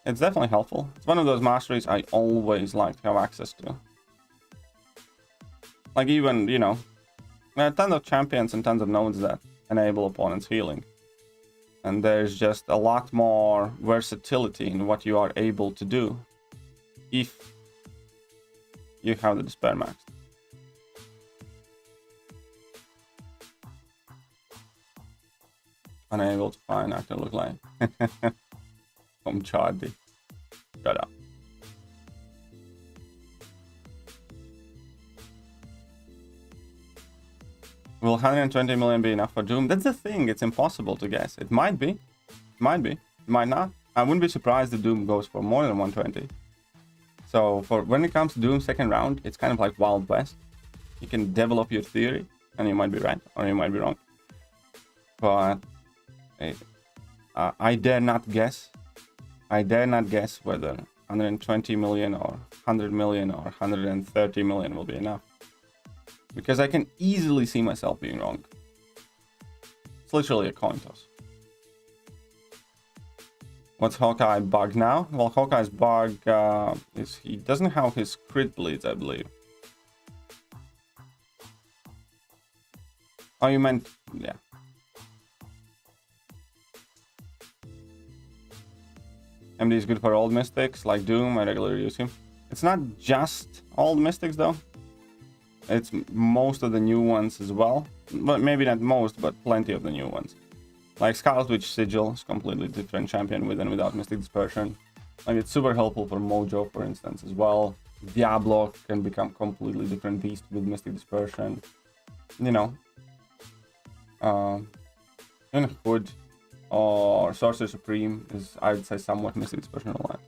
It's definitely helpful. It's one of those masteries I always like to have access to. Like, even, you know, there are tons of champions and tons of nodes that enable opponents healing. And there's just a lot more versatility in what you are able to do if you have the despair maxed. Unable to find actor look like. From Chardy. Shut up. Will 120 million be enough for Doom? That's the thing, it's impossible to guess. It might be. Might be. Might not. I wouldn't be surprised if Doom goes for more than 120. So for when it comes to Doom second round, it's kind of like Wild West. You can develop your theory, and you might be right, or you might be wrong. But I dare not guess. I dare not guess whether 120 million or 100 million or 130 million will be enough. Because I can easily see myself being wrong. It's literally a coin toss. What's Hawkeye bug now? Well, Hawkeye's bug is he doesn't have his crit bleeds, I believe. Oh, you meant... yeah. MD is good for old mystics, like Doom. I regularly use him. It's not just old mystics, though. It's most of the new ones as well. But maybe not most, but plenty of the new ones. Like Scarlet Witch Sigil is completely different champion with and without Mystic Dispersion. Like it's super helpful for Mojo, for instance, as well. Diablo can become completely different beast with Mystic Dispersion. You know. In Hood or Sorcerer Supreme is, I'd say, somewhat Mystic Dispersion aligned.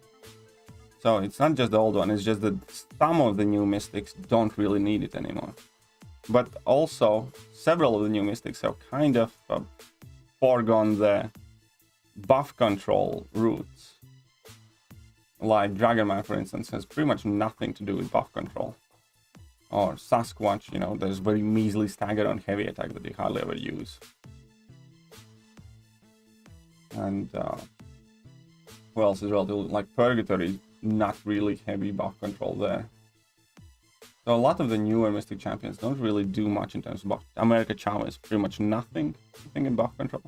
So it's not just the old one, it's just that some of the new mystics don't really need it anymore. But also, several of the new mystics have kind of foregone the buff control routes. Like Dragonman, for instance, has pretty much nothing to do with buff control. Or Sasquatch, you know, there's very measly stagger on heavy attack that you hardly ever use. And who else is relatively, like Purgatory, not really heavy buff control there. So a lot of the newer Mystic champions don't really do much in terms of buff. America Chao is pretty much nothing, I think, in buff control.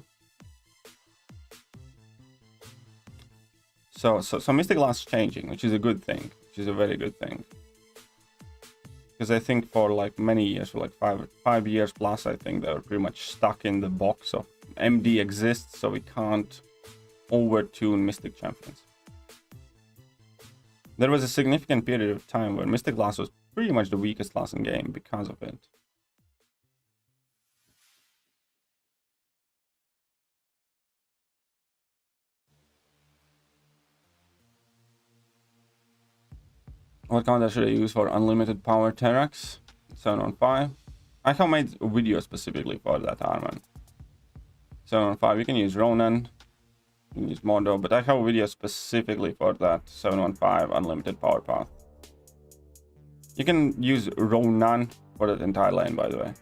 So Mystic Last's changing, which is a good thing, which is a very good thing. Because I think for like many years, for like five years plus, I think they were pretty much stuck in the box of MD exists, so we can't over-tune Mystic champions. There was a significant period of time where Mystic Class was pretty much the weakest class in game because of it. What counter should I use for unlimited power Terax? 715. I have made a video specifically for that Arman. 715, you can use Ronan, you can use Mondo, but I have a video specifically for that 715 unlimited power path. You can use Ronan for that entire lane, by the way.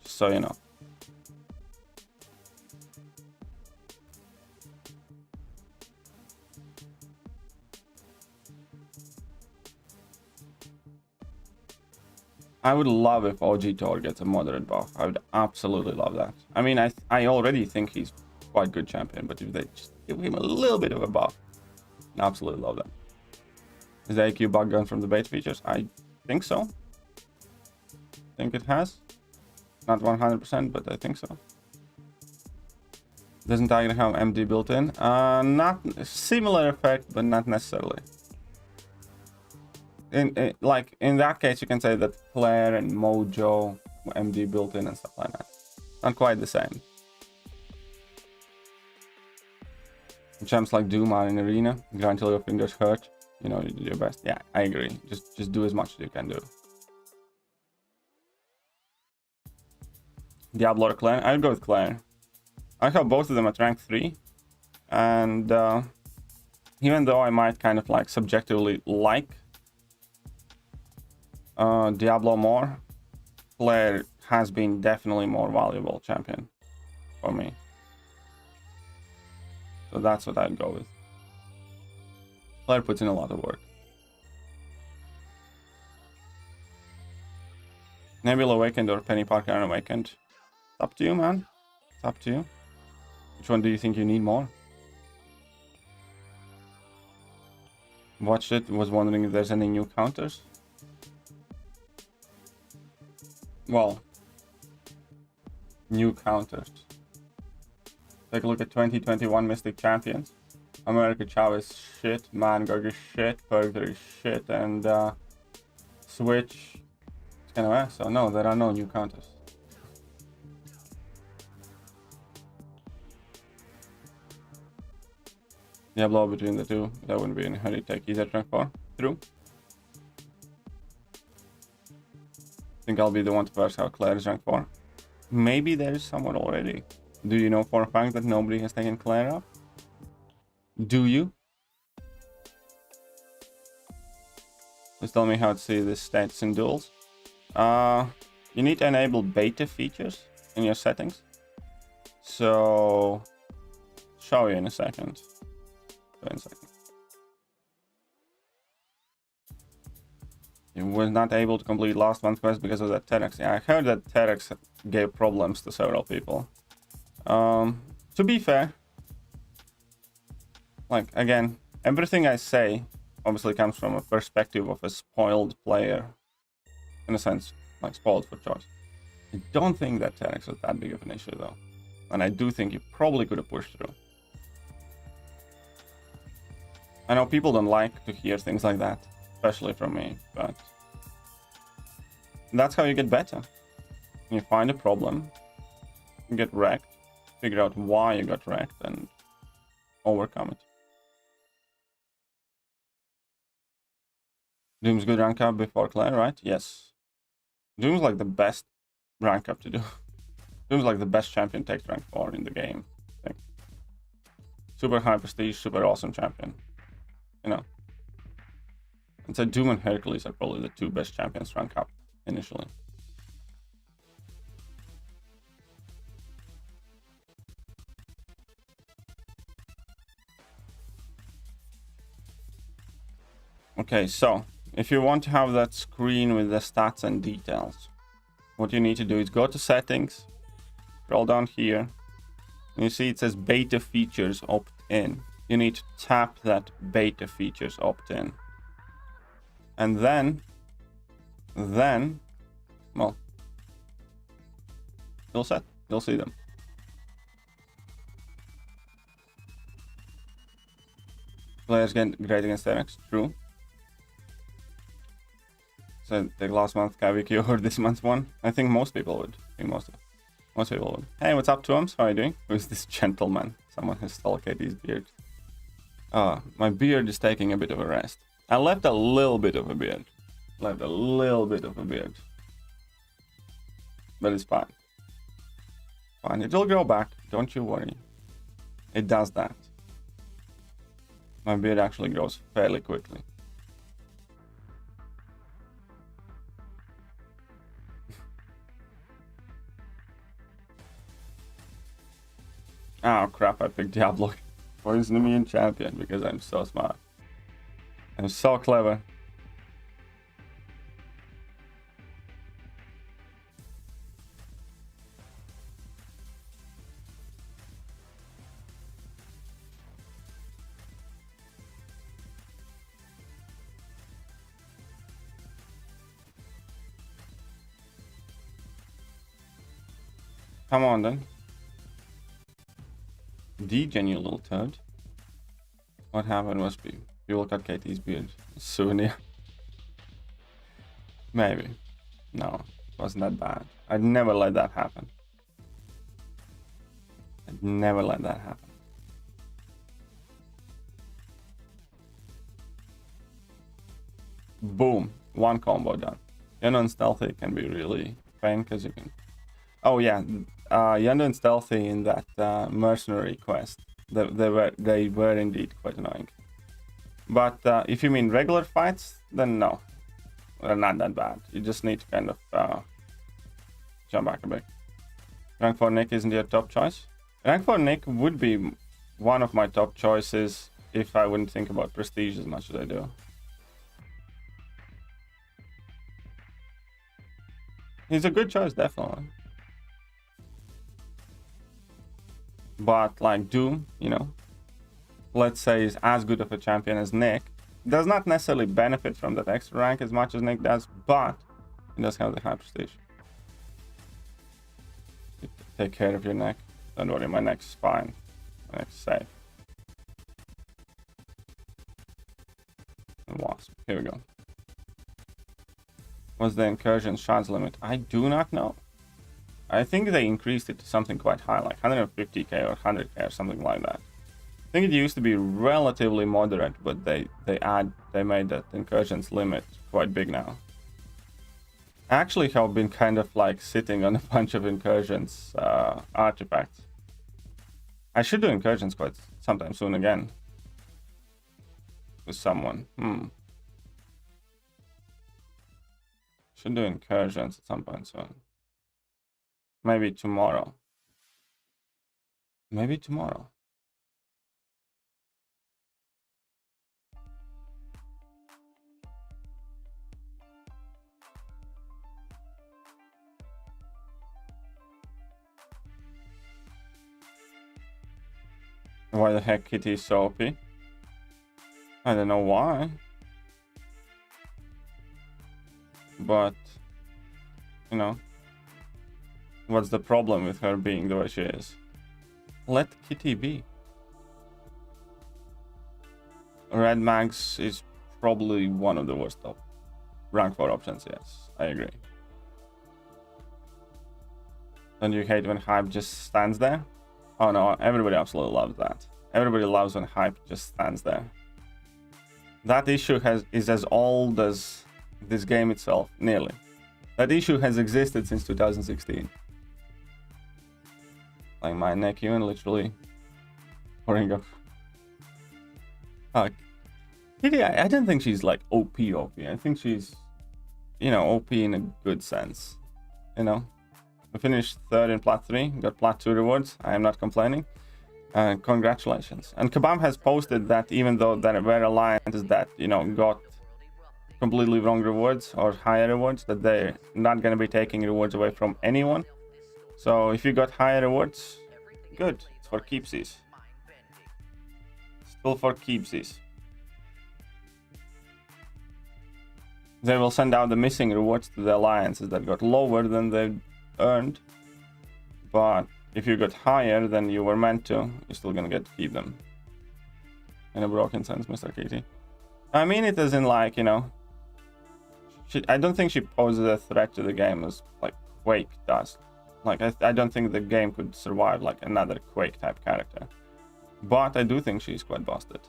Just so you know. I would love if OG Thor gets a moderate buff. I would absolutely love that. I mean, I already think he's quite good champion, but if they just give him a little bit of a buff, I absolutely love that. Is the AQ bug gone from the bait features? I think so. I think it has. Not 100%, but I think so. Doesn't Tiger have MD built in? Not similar effect, but not necessarily. Like in that case, you can say that Claire and Mojo MD built in and stuff like that. Not quite the same. Champs like Doom are in arena. Grind till your fingers hurt. You know, you do your best. Yeah, I agree. Just do as much as you can do. Diablo or Claire? I'll go with Claire. I have both of them at rank 3. And even though I might kind of like subjectively like Diablo more, Claire has been definitely more valuable champion for me. So that's what I'd go with. Claire puts in a lot of work. Nebula Awakened or Penny Parker Unawakened? It's up to you, man. It's up to you. Which one do you think you need more? Watched it, was wondering if there's any new counters. Well, new counters. Take a look at 2021 Mystic Champions. America Chao is shit, Mangog is shit, Purgatory is shit, and Switch is kind of ass. So no, there are no new counters. Diablo between the two, that wouldn't be in a hurry. Take easy at rank 4. True. I think I'll be the one to first how Claire is rank 4. Maybe there's someone already. Do you know for a fact that nobody has taken Claire up? Do you? Please tell me how to see the stats in duels. You need to enable beta features in your settings. So, show you in a second. You were not able to complete last month's quest because of that TEDx. Yeah, I heard that TEDx gave problems to several people. To be fair, like, again, everything I say obviously comes from a perspective of a spoiled player. In a sense, like, spoiled for choice. I don't think that TEDx was that big of an issue, though. And I do think you probably could have pushed through. I know people don't like to hear things like that, especially from me, but that's how you get better. You find a problem, you get wrecked, figure out why you got wrecked, and overcome it. Doom's good rank up before Claire, right? Yes. Doom's like the best rank up to do. Doom's like the best champion takes rank 4 in the game, I think. Super high prestige, super awesome champion. You know. And so Doom and Hercules are probably the 2 best champions rank up initially. Okay, so if you want to have that screen with the stats and details, what you need to do is go to settings, scroll down here, and you see it says beta features opt-in. You need to tap that beta features opt-in. And then, well, you'll set, you'll see them. Players get great against Terex, true. So the last month Pikapika or this month's one? I think most people would. I think most people would. Hey, what's up, Toms? How are you doing? Who's this gentleman? Someone has stole Katie's beard. My beard is taking a bit of a rest. I left a little bit of a beard. But it's fine. Fine, it'll grow back. Don't you worry. It does that. My beard actually grows fairly quickly. Oh crap, I picked Diablo for his Numian champion because I'm so smart. I'm so clever. Come on then. DJ, you little turd. What happened was people cut Katie's beard. Souvenir. Maybe. No, it wasn't that bad. I'd never let that happen. Boom. One combo done. Yendo and Stealthy can be really pain because you can... Oh yeah, Yendo and Stealthy in that mercenary quest, they were indeed quite annoying. But if you mean regular fights, then no, they're not that bad. You just need to kind of jump back a bit. Rank 4 Nick isn't your top choice? Rank 4 Nick would be one of my top choices if I wouldn't think about prestige as much as I do. He's a good choice, definitely. But like Doom, you know, let's say is as good of a champion as Nick, does not necessarily benefit from that extra rank as much as Nick does, but he does have the high prestige. Take care of your neck. Don't worry, my neck's fine. My neck's safe. And Wasp. Here we go. What's the incursion shards limit? I do not know. I think they increased it to something quite high, like 150k or 100k or something like that. I think it used to be relatively moderate, but they made that incursions limit quite big now. I actually have been kind of like sitting on a bunch of incursions artifacts. I should do incursions quite sometime soon again. With someone. Should do incursions at some point soon. Maybe tomorrow. Maybe tomorrow. Why the heck Kitty is so OP? I don't know why. But, you know, what's the problem with her being the way she is? Let Kitty be. Red Max is probably one of the worst top rank 4 options, yes, I agree. Don't you hate when hype just stands there? Oh no, everybody absolutely loves that. Everybody loves when hype just stands there. That issue is as old as this game itself, nearly. That issue has existed since 2016. Like my neck even literally pouring up. Kitty, I don't think she's like OP. I think she's, you know, OP in a good sense. You know, we finished 3rd in Plat 3, got Plat 2 rewards. I am not complaining. Congratulations. And Kabam has posted that even though there were alliances that, you know, got completely wrong rewards or higher rewards, that they're not going to be taking rewards away from anyone. So if you got higher rewards, good. It's for keepsies. Still for keepsies. They will send out the missing rewards to the alliances that got lower than they earned. But if you got higher than you were meant to, you're still gonna get to keep them. In a broken sense, Mr. Katie. I mean it as in, like, you know, I don't think she poses a threat to the game as like Quake does. Like, I don't think the game could survive like another Quake type character. But I do think she's quite busted.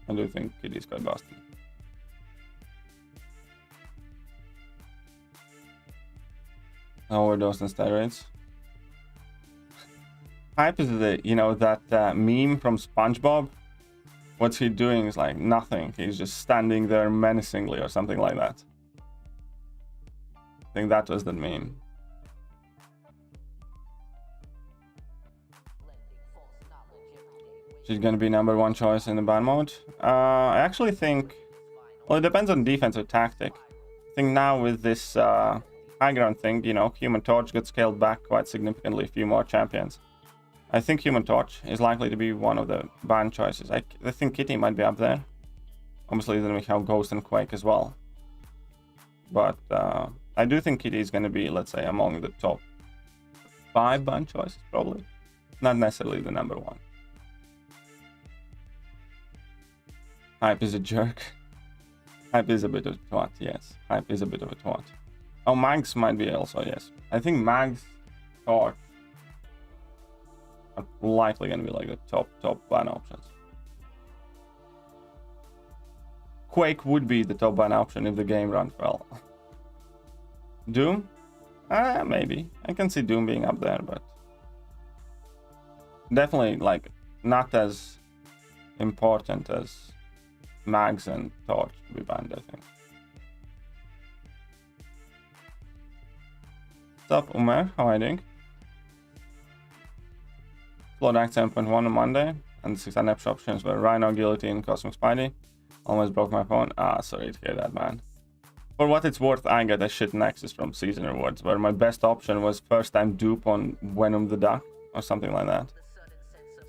I do think Kitty's quite busted. Overdose and steroids. Hype is the, you know, that meme from SpongeBob. What's he doing is like nothing. He's just standing there menacingly or something like that. I think that was the meme. She's gonna be number 1 choice in the ban mode. I actually think, well, it depends on defensive tactic. I think now with this high ground thing, you know, Human Torch got scaled back quite significantly, a few more champions. I think Human Torch is likely to be one of the ban choices. I think Kitty might be up there. Obviously, then we have Ghost and Quake as well. But I do think Kitty is going to be, let's say, among the top 5 ban choices, probably. Not necessarily the number 1. Hype is a jerk. Hype is a bit of a twat, yes. Hype is a bit of a twat. Oh, Mags might be also, yes. I think Mags, Torch are likely going to be like the top ban options. Quake would be the top ban option if the game runs well. Doom? Maybe. I can see Doom being up there, but definitely like not as important as Mags and Torch to be banned, I think. What's up, Umer? How are you doing? Slowdown 7.1 on Monday, and 6 unnapped options were Rhino, Guillotine, Cosmic Spidey. Almost broke my phone. Sorry to hear that, man. For what it's worth, I got a shit Nexus from Season Rewards, where my best option was first time dupe on Venom the Duck, or something like that.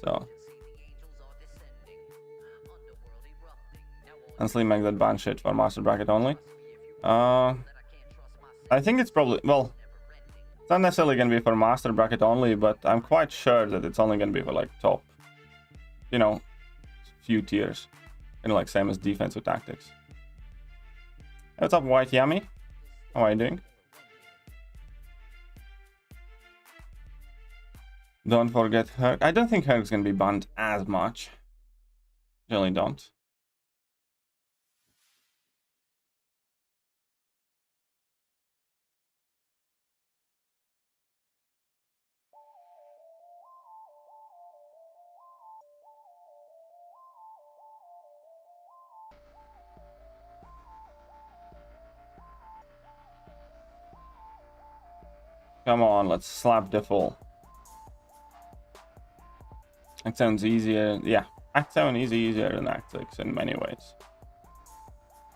So. Honestly, make that ban shit for Master Bracket only. I think it's probably, well, it's not necessarily going to be for Master Bracket only, but I'm quite sure that it's only going to be for like top, you know, few tiers. You know, like same as defensive tactics. What's up, White Yummy? How are you doing? Don't forget Herc. I don't think Herc's going to be banned as much. Generally don't. Come on, let's slap the full. Act 7's easier. Yeah, Act 7 is easier than Act 6 in many ways.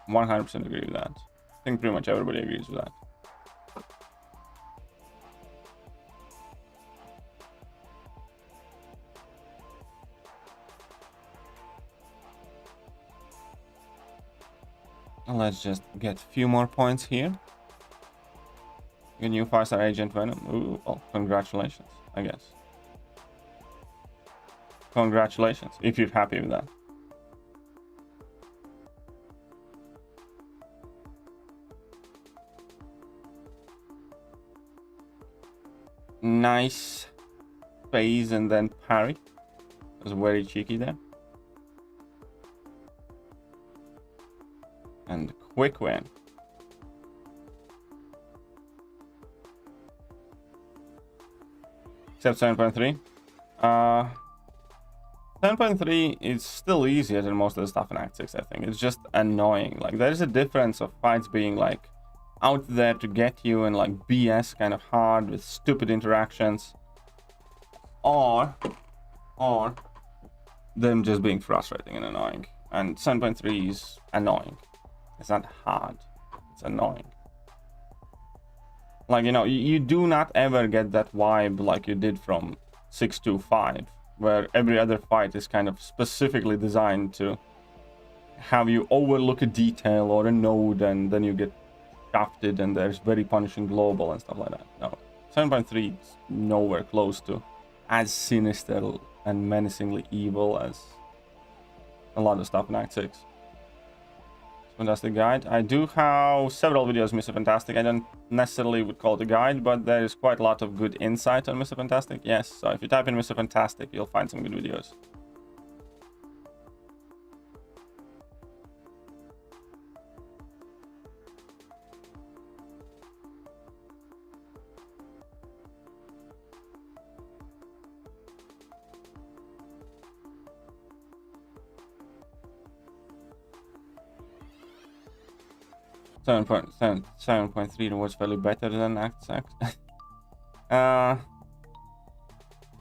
100% agree with that. I think pretty much everybody agrees with that. Let's just get a few more points here. A new 5-star agent Venom. Ooh, well, congratulations, I guess. Congratulations, if you're happy with that. Nice phase and then parry. Was very cheeky there. And quick win. Except 7.3. 7.3 is still easier than most of the stuff in Act 6, I think. It's just annoying. Like, there is a difference of fights being, like, out there to get you and, like, BS kind of hard with stupid interactions. Or them just being frustrating and annoying. And 7.3 is annoying. It's not hard. It's annoying. Like, you know, you do not ever get that vibe like you did from 6 to 5, where every other fight is kind of specifically designed to have you overlook a detail or a node and then you get shafted and there's very punishing global and stuff like that. No, 7.3 is nowhere close to as sinister and menacingly evil as a lot of stuff in Act 6. Fantastic guide. I do have several videos Mr. Fantastic. I don't necessarily would call it a guide, but there is quite a lot of good insight on Mr. Fantastic. Yes, so if you type in Mr. Fantastic, you'll find some good videos. 7.3 was fairly better than Act 6. I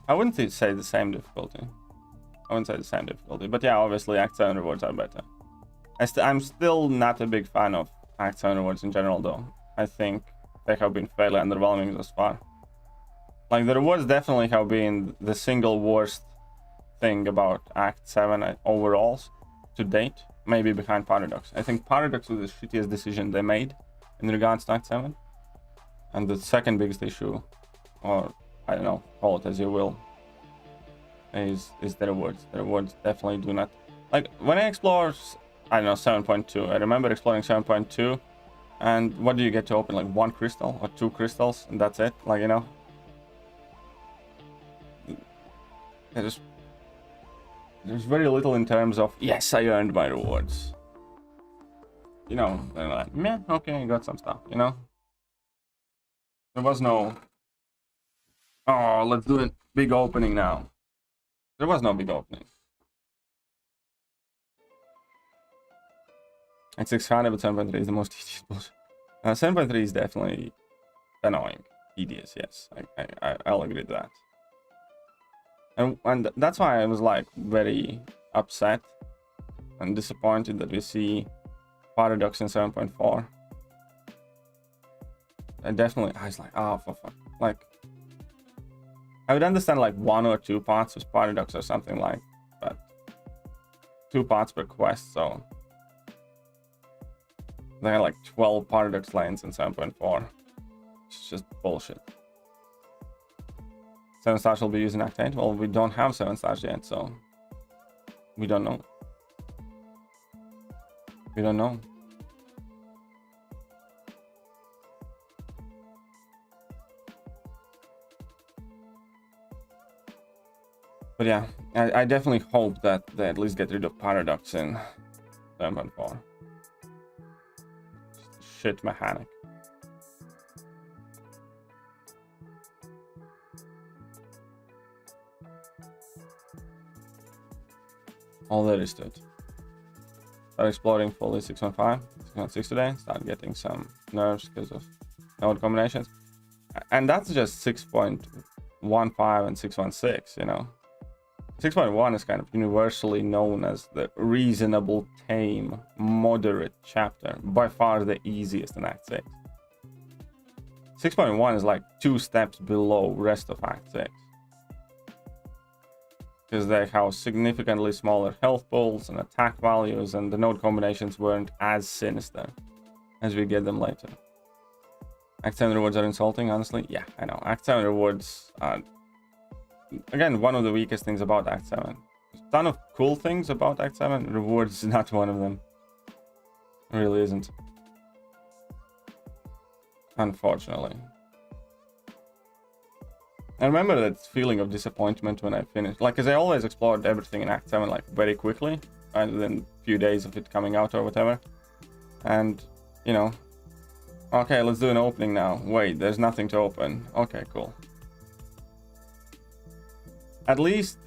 wouldn't say the same difficulty. But yeah, obviously Act 7 rewards are better. I'm still not a big fan of Act 7 rewards in general, though. I think they have been fairly underwhelming thus far. Like, the rewards definitely have been the single worst thing about Act 7 overall to date. Maybe behind Paradox. I think Paradox was the shittiest decision they made in regards to Act 7. And the second biggest issue, or I don't know, call it as you will, is the rewards. The rewards definitely do not... Like, when I explore, I don't know, 7.2, I remember exploring 7.2, and what do you get to open? Like 1 crystal or 2 crystals, and that's it? Like, you know? There's very little in terms of, yes, I earned my rewards. You know, they're like, meh, okay, I got some stuff, you know? There was no, oh, let's do a big opening now. There was no big opening. It's 600, but 7.3 is the most tedious bullshit. 7.3 is definitely annoying. Tedious, yes. I'll agree with that. And that's why I was like very upset and disappointed that we see Paradox in 7.4. I was like, oh, for fuck. Like, I would understand like 1 or 2 parts with Paradox or something like, but 2 parts per quest, so there are like 12 Paradox lanes in 7.4. It's just bullshit. 7 stars will be used in Act 8. Well, we don't have 7 stars yet, so we don't know. We don't know. But yeah, I definitely hope that they at least get rid of Paradox in 7.4. Shit mechanic. All there is to it. Start exploring fully 615, 616 today. Start getting some nerves because of node combinations. and that's just 6.15 and 6.16, you know. 6.1 is kind of universally known as the reasonable, tame, moderate chapter, by far the easiest in Act 6. 6.1 is like 2 steps below rest of Act 6. Because they have significantly smaller health pools and attack values, and the node combinations weren't as sinister as we get them later. Act 7 rewards are insulting, honestly. Yeah, I know. Act 7 rewards are, again, one of the weakest things about Act 7. There's a ton of cool things about Act 7. Rewards is not one of them. It really isn't. Unfortunately. I remember that feeling of disappointment when I finished. Like, because I always explored everything in Act 7, like, very quickly. Within a few days of it coming out or whatever. And, you know, okay, let's do an opening now. Wait, there's nothing to open. Okay, cool. At least,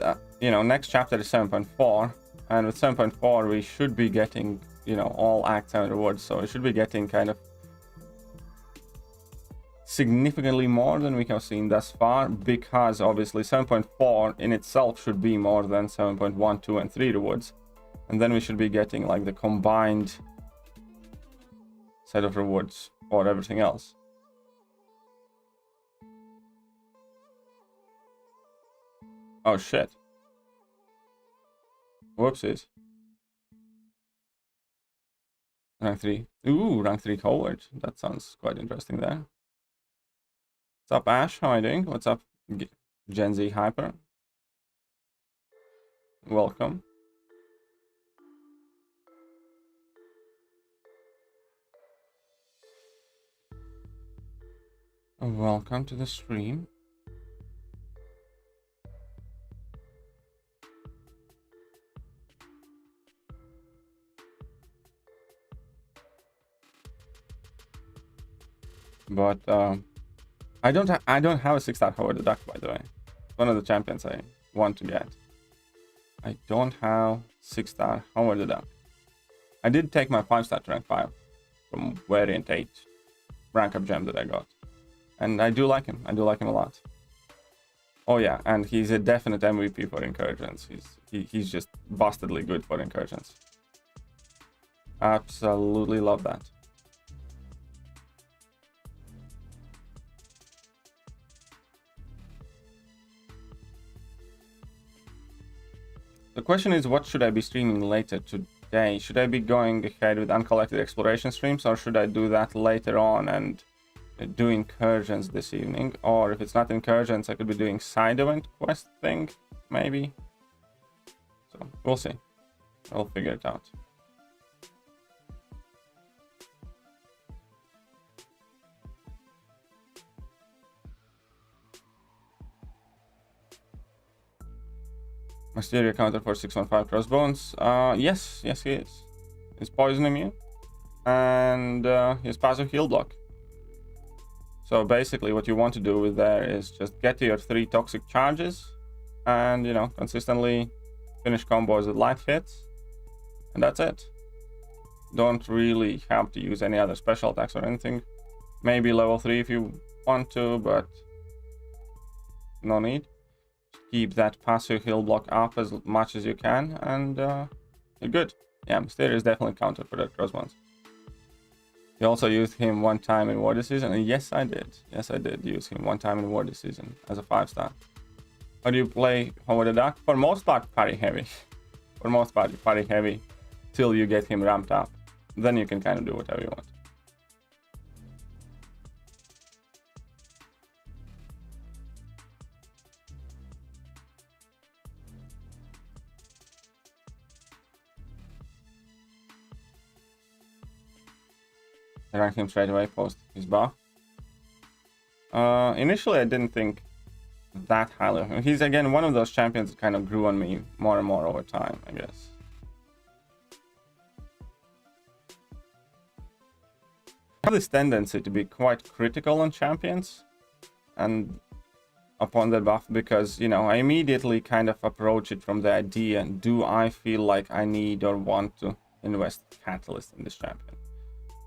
you know, next chapter is 7.4. And with 7.4, we should be getting, you know, all Act 7 rewards. So we should be getting kind of significantly more than we have seen thus far, because obviously 7.4 in itself should be more than 7.1, 2, and 3 rewards. And then we should be getting like the combined set of rewards for everything else. Oh shit. Whoopsies. Rank 3. Ooh, rank 3 coward. That sounds quite interesting there. What's up, Ash? How are you doing? What's up, Gen Z Hyper? Welcome. Welcome to the stream. But I don't have a 6-star Howard the Duck, by the way. One of the champions I want to get. I don't have 6-star Howard the Duck. I did take my 5-star to rank 5 from Variant 8 rank up gem that I got. And I do like him. I do like him a lot. Oh yeah, and he's a definite MVP for incursions. He's just bastardly good for incursions. Absolutely love that. The question is, what should I be streaming later today? Should I be going ahead with uncollected exploration streams, or should I do that later on and do incursions this evening? Or if it's not incursions, I could be doing side event quest thing, maybe. So we'll see. I'll figure it out. Mysterio counter for 615 crossbones. Yes, he is. He's poison immune. And he's passive heal block. So basically what you want to do with there is just get to your 3 toxic charges and, you know, consistently finish combos with light hits. And that's it. Don't really have to use any other special attacks or anything. Maybe level 3 if you want to, but no need. Keep that passive heal block up as much as you can, and you're good. Yeah, Mysterio is definitely countered for that crossbones. You also used him one time in War this season, and yes, I did. Yes, I did use him one time in War this season as a 5-star. How do you play Howard the Duck? For most part, party heavy. For most part, party heavy till you get him ramped up. Then you can kind of do whatever you want. I ranked him straight away post his buff. Initially, I didn't think that highly of him. He's again one of those champions that kind of grew on me more and more over time, I guess. I have this tendency to be quite critical on champions and upon their buff because, you know, I immediately kind of approach it from the idea, do I feel like I need or want to invest catalyst in this champion?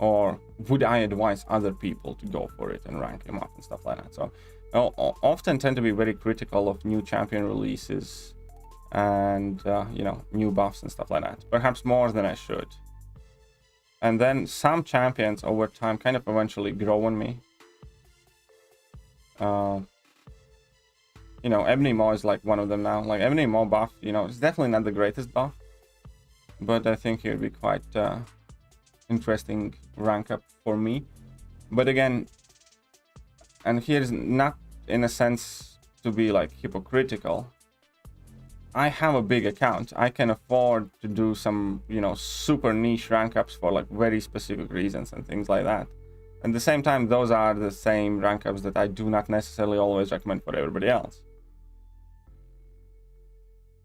or would I advise other people to go for it and rank him up and stuff like that. So I often tend to be very critical of new champion releases and you know, new buffs and stuff like that, perhaps more than I should. And then some champions over time kind of eventually grow on me. You know, Ebony Maw is like one of them now. Like Ebony Maw buff, you know, it's definitely not the greatest buff, but I think it would be quite interesting rank up for me. But again, and here's not in a sense to be like hypocritical, I have a big account. I can afford to do some, you know, super niche rank ups for like very specific reasons and things like that. At the same time, those are the same rank ups that I do not necessarily always recommend for everybody else.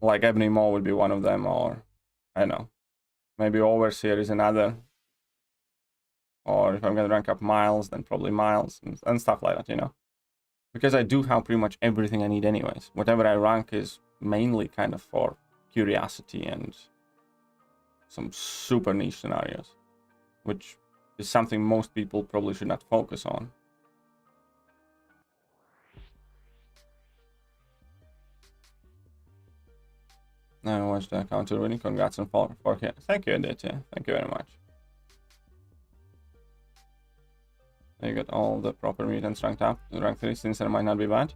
Like Ebony Maw would be one of them, or I don't know, maybe Overseer is another. Or if I'm gonna rank up Miles, then probably Miles and stuff like that, you know. Because I do have pretty much everything I need anyways. Whatever I rank is mainly kind of for curiosity and some super niche scenarios, which is something most people probably should not focus on. I watched the account already. Congrats on 4K. Thank you, Aditya. Thank you very much. You got all the proper mutants ranked up. Rank 3 since there might not be bad.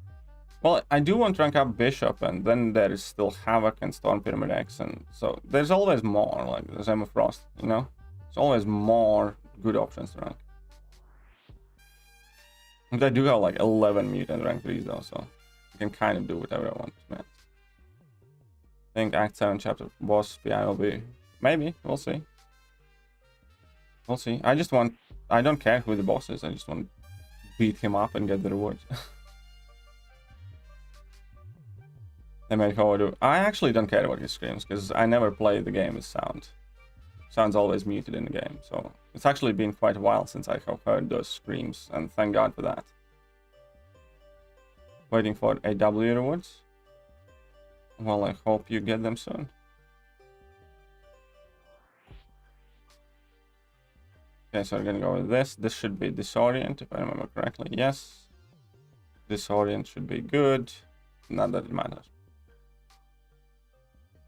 Well, I do want to rank up Bishop, and then there is still Havoc and Storm Pyramid X, and so there's always more. Like there's Emma Frost, you know. There's always more good options to rank. And I do have like 11 mutant rank 3s though, so I can kind of do whatever I want, man. I think Act 7 chapter boss PI will be, maybe, we'll see. We'll see. I don't care who the boss is, I just want to beat him up and get the rewards. They make overdo. I actually don't care about his screams, because I never play the game with sound. Sound's always muted in the game, so it's actually been quite a while since I have heard those screams, and thank God for that. Waiting for AW rewards. Well, I hope you get them soon. Okay, so we're gonna go with this. This should be Disorient, if I remember correctly. Yes. Disorient should be good. Not that it matters.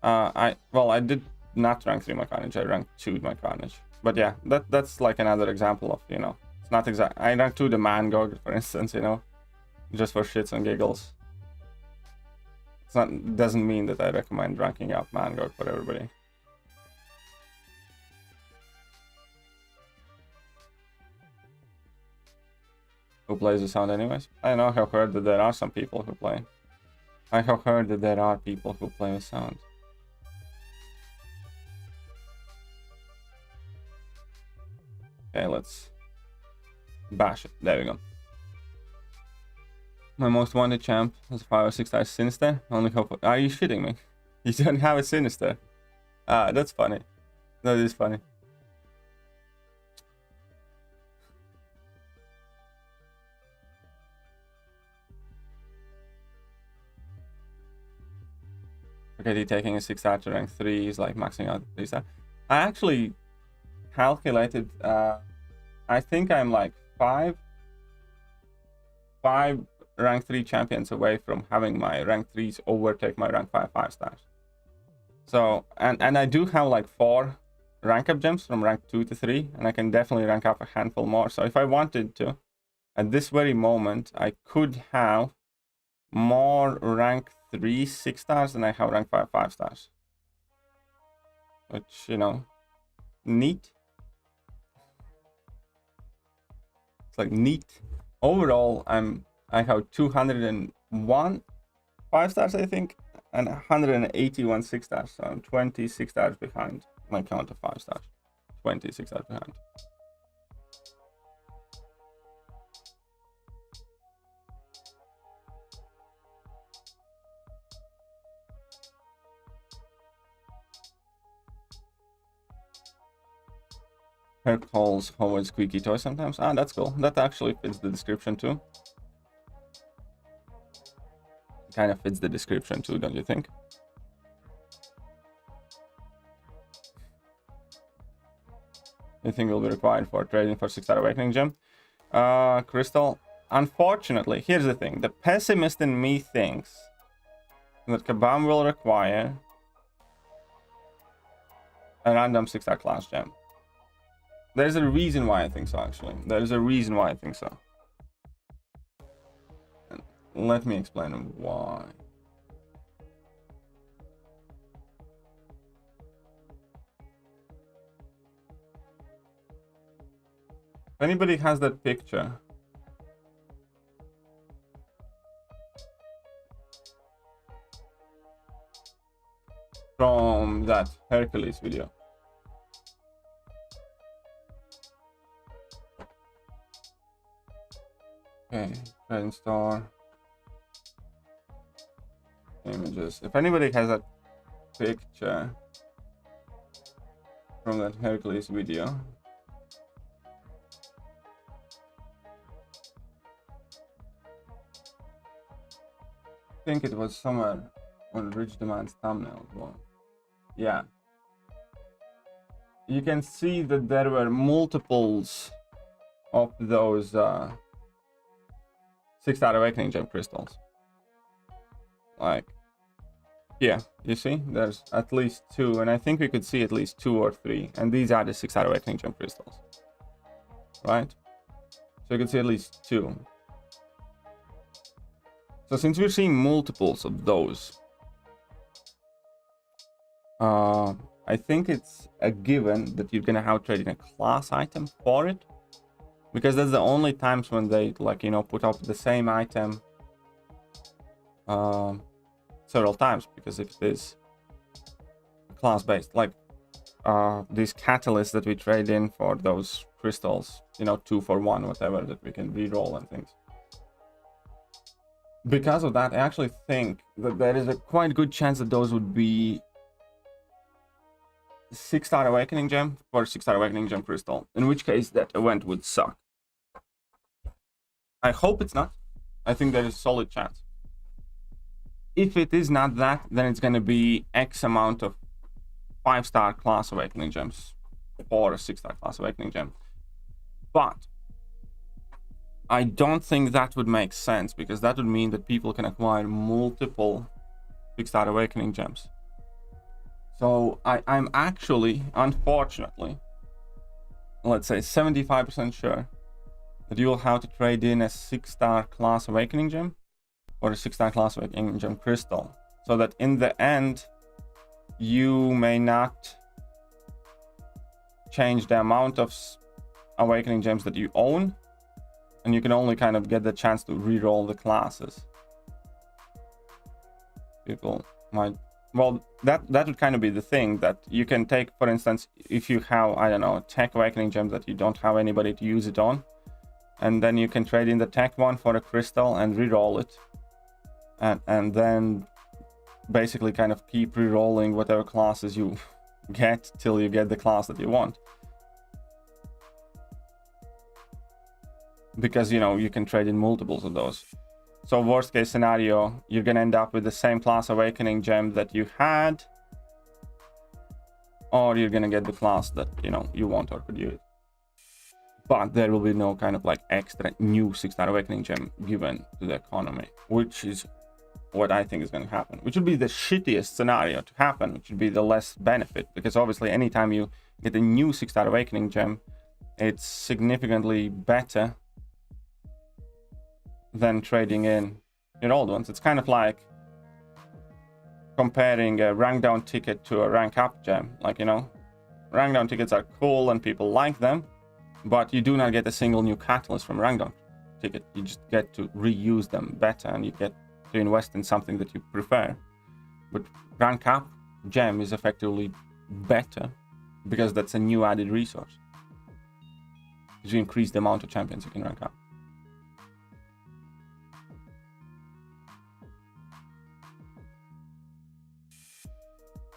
I did not rank 3 my Carnage, I ranked 2 my Carnage. But yeah, that's like another example of, you know, it's not exact. I ranked 2 the Mangog, for instance, you know, just for shits and giggles. It's not, doesn't mean that I recommend ranking up Mangog for everybody. Who plays the sound anyways? I know, I have heard that there are some people who play. I have heard that there are people who play with sound. Okay, let's bash it. There we go. My most wanted champ is 5 or 6 times Sinister. Only hope. Are you shitting me? You don't have a Sinister. Ah, that's funny. That is funny. Okay, taking a 6-star to rank 3 is like maxing out 3-star. I actually calculated, I think I'm like 5 rank 3 champions away from having my rank 3s overtake my rank 5 stars. So, and I do have like 4 rank up gems from rank 2 to 3, and I can definitely rank up a handful more. So if I wanted to, at this very moment, I could have more rank 3 6-stars than I have rank 5 stars. Which, you know, neat. It's like neat. Overall, I have 201 5-stars, I think, and 181 6-stars. So I'm 26 stars behind my count of 5 stars. 26 stars behind. Her calls Howard squeaky toy sometimes. Ah, that's cool. That actually fits the description too. Kind of fits the description too, don't you think? you think will be required for trading for 6-star awakening gem? Crystal. Unfortunately, here's the thing. The pessimist in me thinks that Kabam will require a random 6-star class gem. There's a reason why I think so, actually. There's a reason why I think so. And let me explain why. If anybody has that picture, from that Hercules video. Okay, trading store. Images. If anybody has that picture from that Hercules video. I think it was somewhere on Rich Demand's thumbnail. Well, yeah. You can see that there were multiples of those 6-star awakening gem crystals. Like, yeah, you see, there's at least 2, and I think we could see at least 2 or 3, and these are the 6-star awakening gem crystals, right? So you can see at least 2. So since we're seeing multiples of those, I think it's a given that you're gonna have trading a class item for it, because that's the only times when they, like, you know, put up the same item several times. Because if it is class based, like these catalysts that we trade in for those crystals, you know, 2 for 1, whatever, that we can re-roll and things. Because of that, I actually think that there is a quite good chance that those would be 6-star awakening gem or 6-star awakening gem crystal, in which case that event would suck. I hope it's not. I think there is a solid chance. If it is not that, then it's going to be X amount of 5-star class awakening gems or a 6-star class awakening gem. But I don't think that would make sense, because that would mean that people can acquire multiple 6-star awakening gems. So I'm actually, unfortunately, let's say 75% sure that you will have to trade in a 6-star class awakening gem or a 6-star class awakening gem crystal, so that in the end you may not change the amount of awakening gems that you own, and you can only kind of get the chance to re-roll the classes. People might, well, that would kind of be the thing, that you can take, for instance, if you have, I don't know, a tech awakening gem that you don't have anybody to use it on, and then you can trade in the tech one for a crystal and re-roll it, and then basically kind of keep re-rolling whatever classes you get till you get the class that you want. Because, you know, you can trade in multiples of those. So worst case scenario, you're gonna end up with the same class awakening gem that you had, or you're gonna get the class that, you know, you want or could use. But there will be no kind of like extra new 6-star awakening gem given to the economy, which is what I think is going to happen, which would be the shittiest scenario to happen, which would be the less benefit, because obviously anytime you get a new 6-star awakening gem, it's significantly better than trading in your old ones. It's kind of like comparing a rank down ticket to a rank up gem. Like, you know, rank down tickets are cool and people like them, but you do not get a single new catalyst from rank down ticket. You just get to reuse them better, and you get to invest in something that you prefer. But rank up gem is effectively better because that's a new added resource. You increase the amount of champions you can rank up.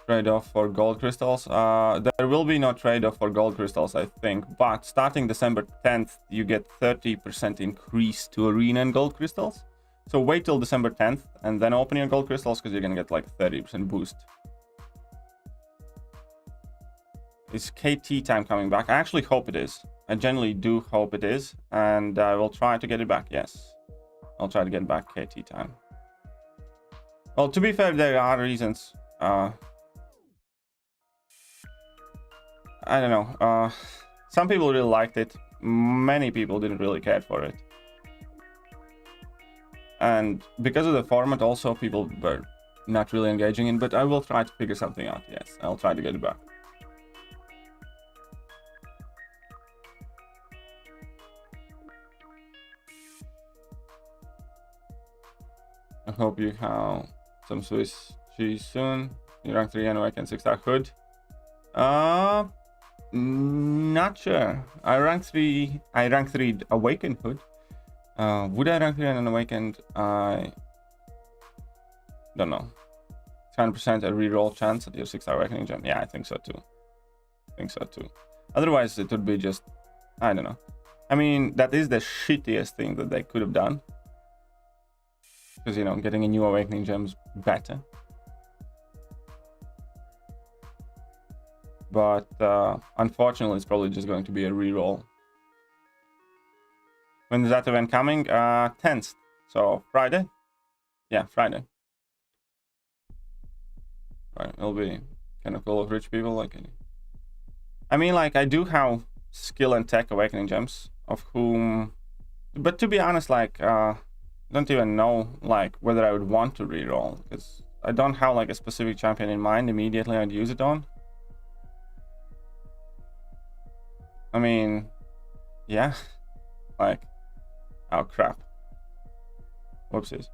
Trade-off for gold crystals. There will be no trade-off for gold crystals, I think, but starting December 10th, you get 30% increase to arena and gold crystals. So wait till December 10th and then open your gold crystals, because you're gonna get like 30% boost. Is KT time coming back? I actually hope it is. I genuinely do hope it is. And I will try to get it back. Yes. I'll try to get back KT time. Well, to be fair, there are reasons. I don't know. Some people really liked it. Many people didn't really care for it. And because of the format also, people were not really engaging in, but I will try to figure something out. Yes, I'll try to get it back. I hope you have some Swiss cheese soon. You rank 3 and awaken 6-star hood. Not sure. I rank 3 awakened hood. Would I rank 3 and awakened? I don't know. 10% a reroll chance at your 6-star awakening gem. Yeah, I think so too. Otherwise, it would be just, I don't know. I mean, that is the shittiest thing that they could have done. Because, you know, getting a new awakening gem is better. But unfortunately, it's probably just going to be a reroll. When is that event coming? 10th. So Friday? Yeah, Friday. Right, it'll be kind of full of rich people. Like, I mean, like, I do have skill and tech awakening gems, of whom, but to be honest, like, don't even know like whether I would want to reroll, because I don't have like a specific champion in mind immediately I'd use it on. I mean, yeah, like, oh crap, whoopsies.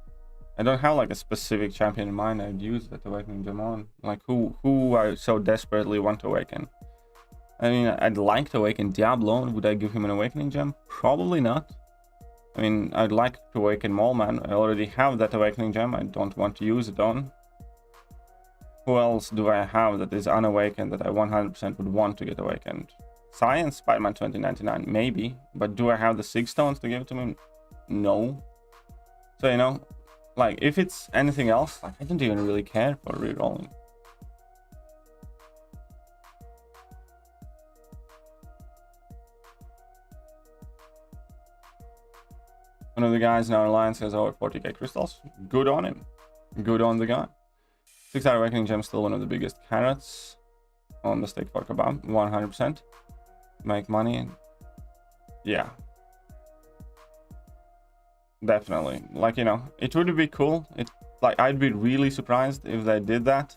I don't have like a specific champion in mind I'd use that awakening gem on. Like, who I so desperately want to awaken. I mean, I'd like to awaken Diablo. Would I give him an awakening gem? Probably not. I mean, I'd like to awaken Mallman. I already have that awakening gem. I don't want to use it on. Who else do I have that is unawakened that I 100% would want to get awakened? Science, Spider-Man 2099, maybe. But do I have the 6 stones to give to him? No. So, you know, like, if it's anything else, like, I don't even really care for rerolling. One of the guys in our alliance has over 40k crystals. Good on him. Good on the guy. 6-star awakening gem, still one of the biggest carrots on the stick for Kebab. 100%. Make money. Yeah. Definitely. Like, you know, it would be cool. Like, I'd be really surprised if they did that.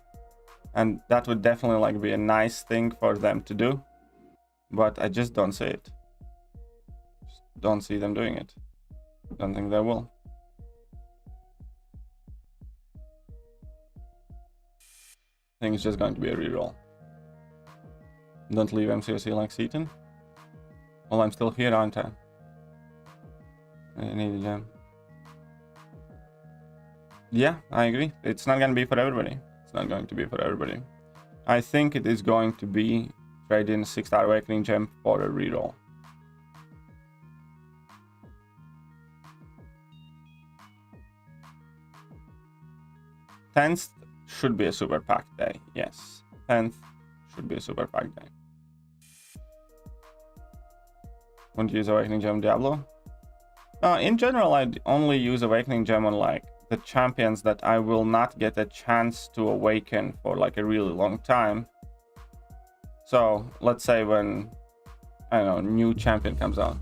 And that would definitely like be a nice thing for them to do. But I just don't see it. Just don't see them doing it. Don't think they will. I think it's just going to be a reroll. Don't leave MCOC like Seaton. Well, I'm still here, aren't I? I need a gem. Yeah, I agree. It's not going to be for everybody. It's not going to be for everybody. I think it is going to be trade in a 6-star awakening gem for a reroll. Tenth should be a super pack day. Yes, 10th should be a super pack day. Want to use awakening gem Diablo? In general, I'd only use awakening gem on like the champions that I will not get a chance to awaken for like a really long time. So let's say when, I don't know, new champion comes out.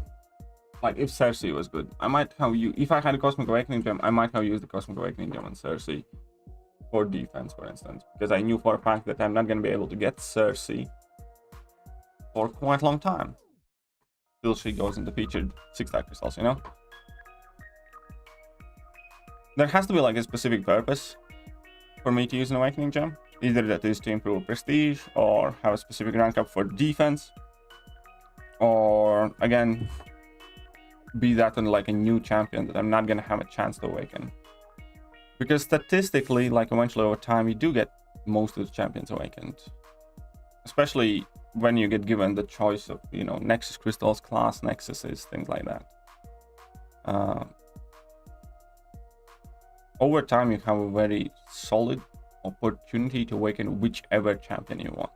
Like if Cersei was good, I might have you. If I had a Cosmic Awakening gem, I might have used the Cosmic Awakening gem on Cersei for defense, for instance, because I knew for a fact that I'm not going to be able to get Cersei for quite a long time till she goes into featured 6-star crystals, you know. There has to be like a specific purpose for me to use an awakening gem. Either that is to improve prestige or have a specific rank up for defense, or again be that on like a new champion that I'm not going to have a chance to awaken. Because statistically, like eventually over time, you do get most of the champions awakened. Especially when you get given the choice of, you know, Nexus crystals, class Nexuses, things like that. Over time, you have a very solid opportunity to awaken whichever champion you want.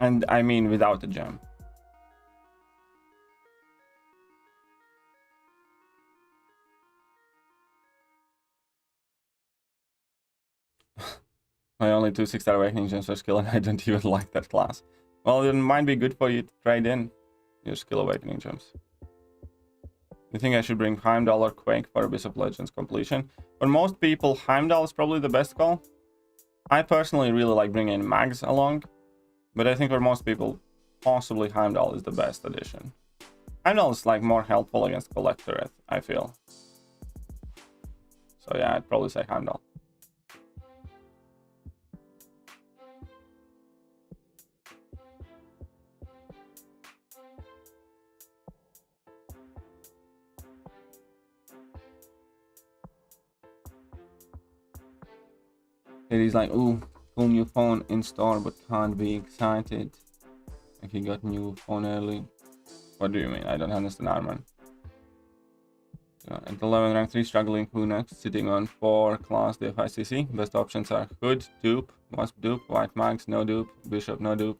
And I mean without a gem. My only 2 6-star awakening gems are skill, and I don't even like that class. Well, it might be good for you to trade in your skill awakening gems. You think I should bring Heimdall or Quake for Abyss of Legends completion? For most people, Heimdall is probably the best call. I personally really like bringing Mags along, but I think for most people, possibly Heimdall is the best addition. Heimdall is like more helpful against Collector, I feel. So yeah, I'd probably say Heimdall. He's like, ooh, cool new phone in store, but can't be excited. Like he got new phone early. What do you mean? I don't understand, Arman. At 11 rank 3, struggling who next? Sitting on 4 class DFICC. Best options are Hood, Dupe, Wasp Dupe, White Mags, no Dupe, Bishop, no Dupe.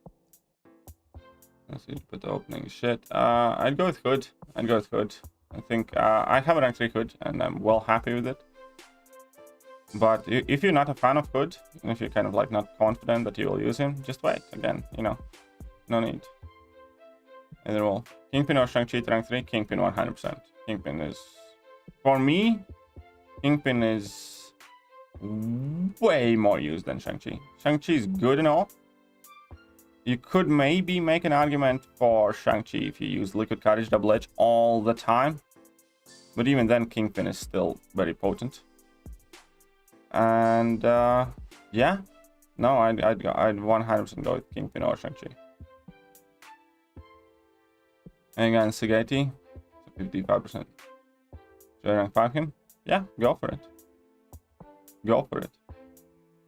Let's see, put the opening shit. I'd go with Hood. I'd go with Hood. I think I have a rank 3 Hood, and I'm well happy with it. But if you're not a fan of Hood, and if you're kind of like not confident that you will use him, just wait. Again, you know, no need. Either way. Kingpin or Shang-Chi rank 3? Kingpin 100%. Kingpin is, for me, Kingpin is way more used than Shang-Chi. Shang-Chi is good and all. You could maybe make an argument for Shang-Chi if you use Liquid Courage Double Edge all the time. But even then, Kingpin is still very potent. And yeah, no, I'd 100% go with Kingpin or Shang-Chi. And again, Sageti, 55%. Should I rank 5 him? Yeah, go for it. Go for it.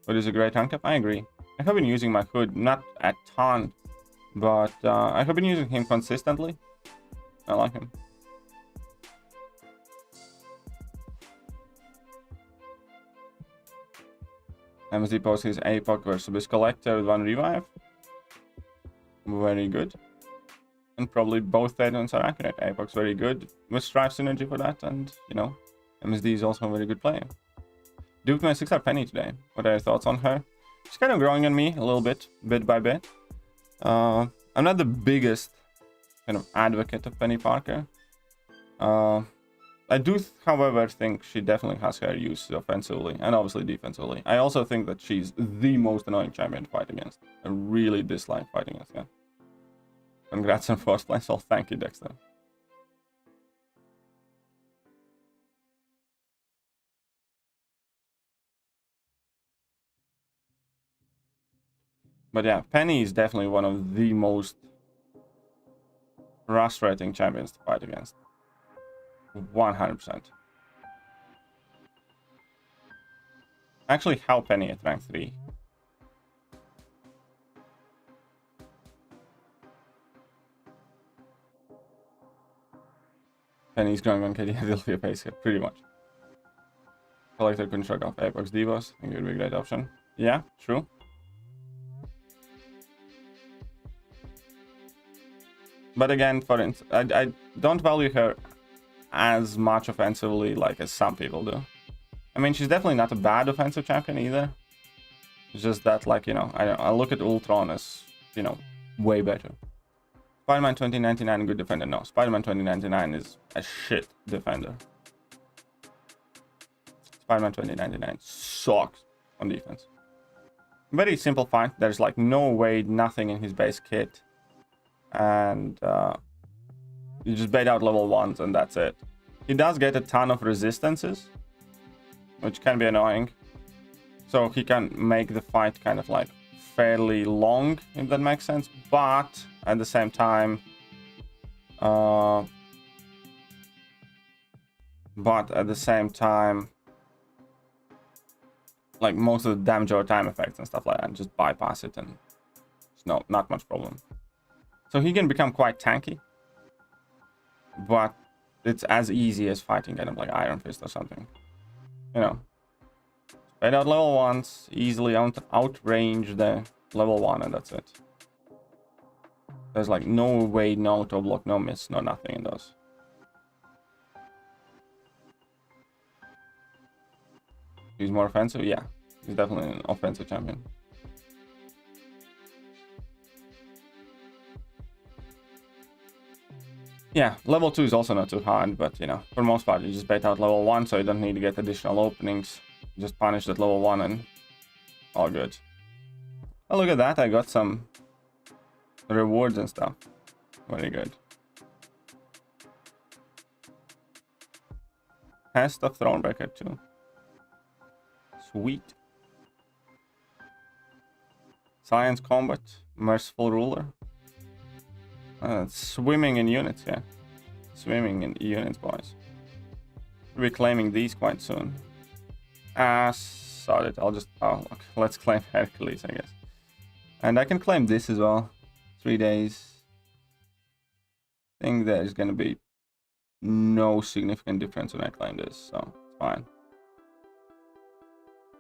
But is a great rank up? I agree. I have been using my Hood, not a ton, but I have been using him consistently. I like him. MSD posts his APOC versus Abyss Collector with 1 revive. Very good. And probably both items are accurate. APOC's very good with Strive synergy for that, and you know, MSD is also a very good player. Duped my 6-star Penny today. What are your thoughts on her? She's kind of growing on me a little bit by bit. I'm not the biggest kind of advocate of Penny Parker. I do, however, think she definitely has her use offensively and obviously defensively. I also think that she's the most annoying champion to fight against. I really dislike fighting against her. Congrats on first place. Well, thank you, Dexter. But yeah, Penny is definitely one of the most frustrating champions to fight against. 100%. Actually, how Penny at rank 3? Penny's growing on KD Adelphia pace here, pretty much. Collector couldn't shrug off Apex Divas. I think it would be a great option. Yeah, true. But again, for instance, I don't value her as much offensively like as some people do. I mean, she's definitely not a bad offensive champion either. It's just that, like, you know, I look at Ultron as, you know, way better. Spider-Man 2099, good defender. No, Spider-Man 2099 is a shit defender. Spider-Man 2099 sucks on defense. Very simple fight. There's like no weight, nothing in his base kit. And you just bait out level 1s and that's it. He does get a ton of resistances, which can be annoying. So he can make the fight kind of like fairly long, if that makes sense. But at the same time, like most of the damage over time effects and stuff like that, just bypass it and it's not much problem. So he can become quite tanky, but it's as easy as fighting kind of like Iron Fist or something. You know, bait out level 1s, easily outrange the level 1, and that's it. There's like no way, no auto block, no miss, no nothing in those. He's more offensive? Yeah. He's definitely an offensive champion. Yeah, level 2 is also not too hard, but you know, for the most part, you just bait out level 1, so you don't need to get additional openings. Just punish that level 1 and all good. Oh, look at that, I got some rewards and stuff. Very good. Test of Thronebreaker too. Sweet. Science Combat, Merciful Ruler. Swimming in units, yeah. Swimming in units, boys. We'll be claiming these quite soon. Sod it. I'll just... Oh, look. Let's claim Hercules, I guess. And I can claim this as well. 3 days. I think there's gonna be no significant difference when I claim this, so it's fine.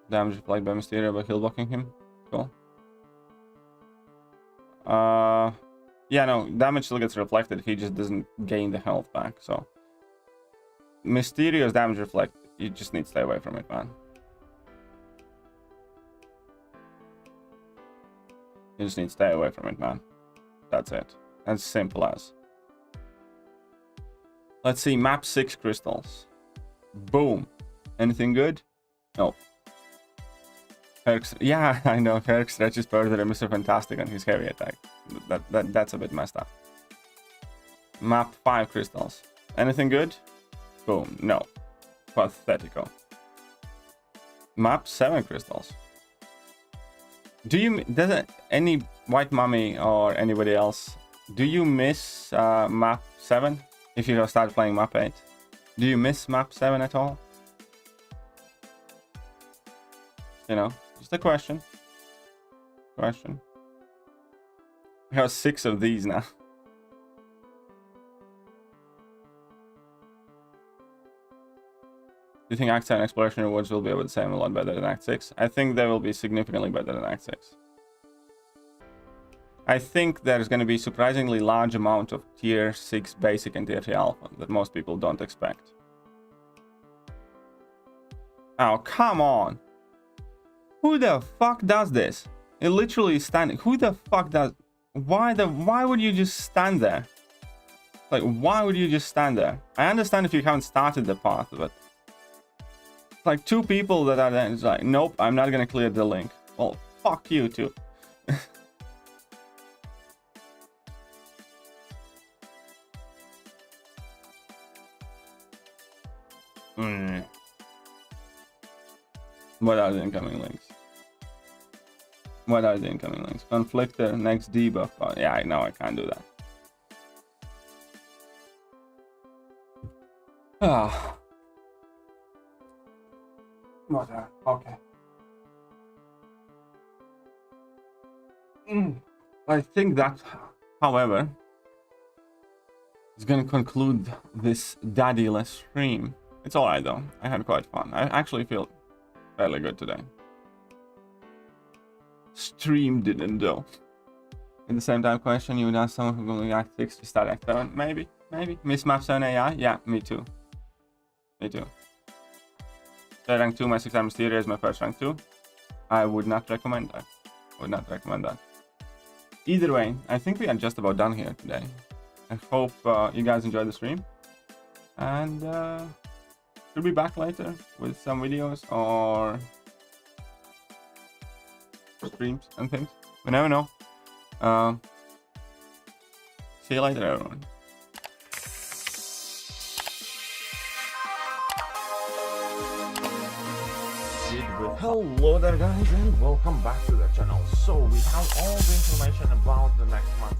Damage applied by Mysterio by heal blocking him. Cool. Yeah, no, damage still gets reflected. He just doesn't gain the health back, so. Mysterio's damage reflect. You just need to stay away from it, man. You just need to stay away from it, man. That's it. As simple as. Let's see, map 6 crystals. Boom. Anything good? No. Yeah, I know. Herc stretches further than Mr. Fantastic on his heavy attack. That's a bit messed up. Map 5 crystals. Anything good? Boom. No. Pathetical. Map 7 crystals. Does any white mummy or anybody else, do you miss map 7 if you start playing map 8? Do you miss map 7 at all? You know, just a question. We have 6 of these now. Do you think Act 7 exploration rewards will be able to say a lot better than Act 6? I think they will be significantly better than Act 6. I think there's going to be surprisingly large amount of tier 6 basic and tier 3 alpha that most people don't expect. Oh, come on. Who the fuck does this? It literally is standing. Who the fuck does... Why would you just stand there? Like, why would you just stand there? I understand if you haven't started the path, but... Like, 2 people that are there, it's like, nope, I'm not gonna clear the link. Well, fuck you too. What are the incoming links? What are the incoming links? Conflictor, next debuff. Oh, yeah, I know I can't do that. Ah. Whatever. Okay. I think that, however, is going to conclude this daddyless stream. It's alright though. I had quite fun. I actually feel fairly good today. Stream didn't though. In the same time question, you would ask someone who's going to Act 6 to start Act 7. Maybe. Miss Map 7 AI? Yeah, me too. Me too. So rank 2, my 6-star Mysterio is my first rank 2. I would not recommend that. Either way, I think we are just about done here today. I hope you guys enjoyed the stream. And we'll be back later with some videos or streams and things. We never know. See you later, everyone. Hello there guys and welcome back to the channel. So we have all the information about the next month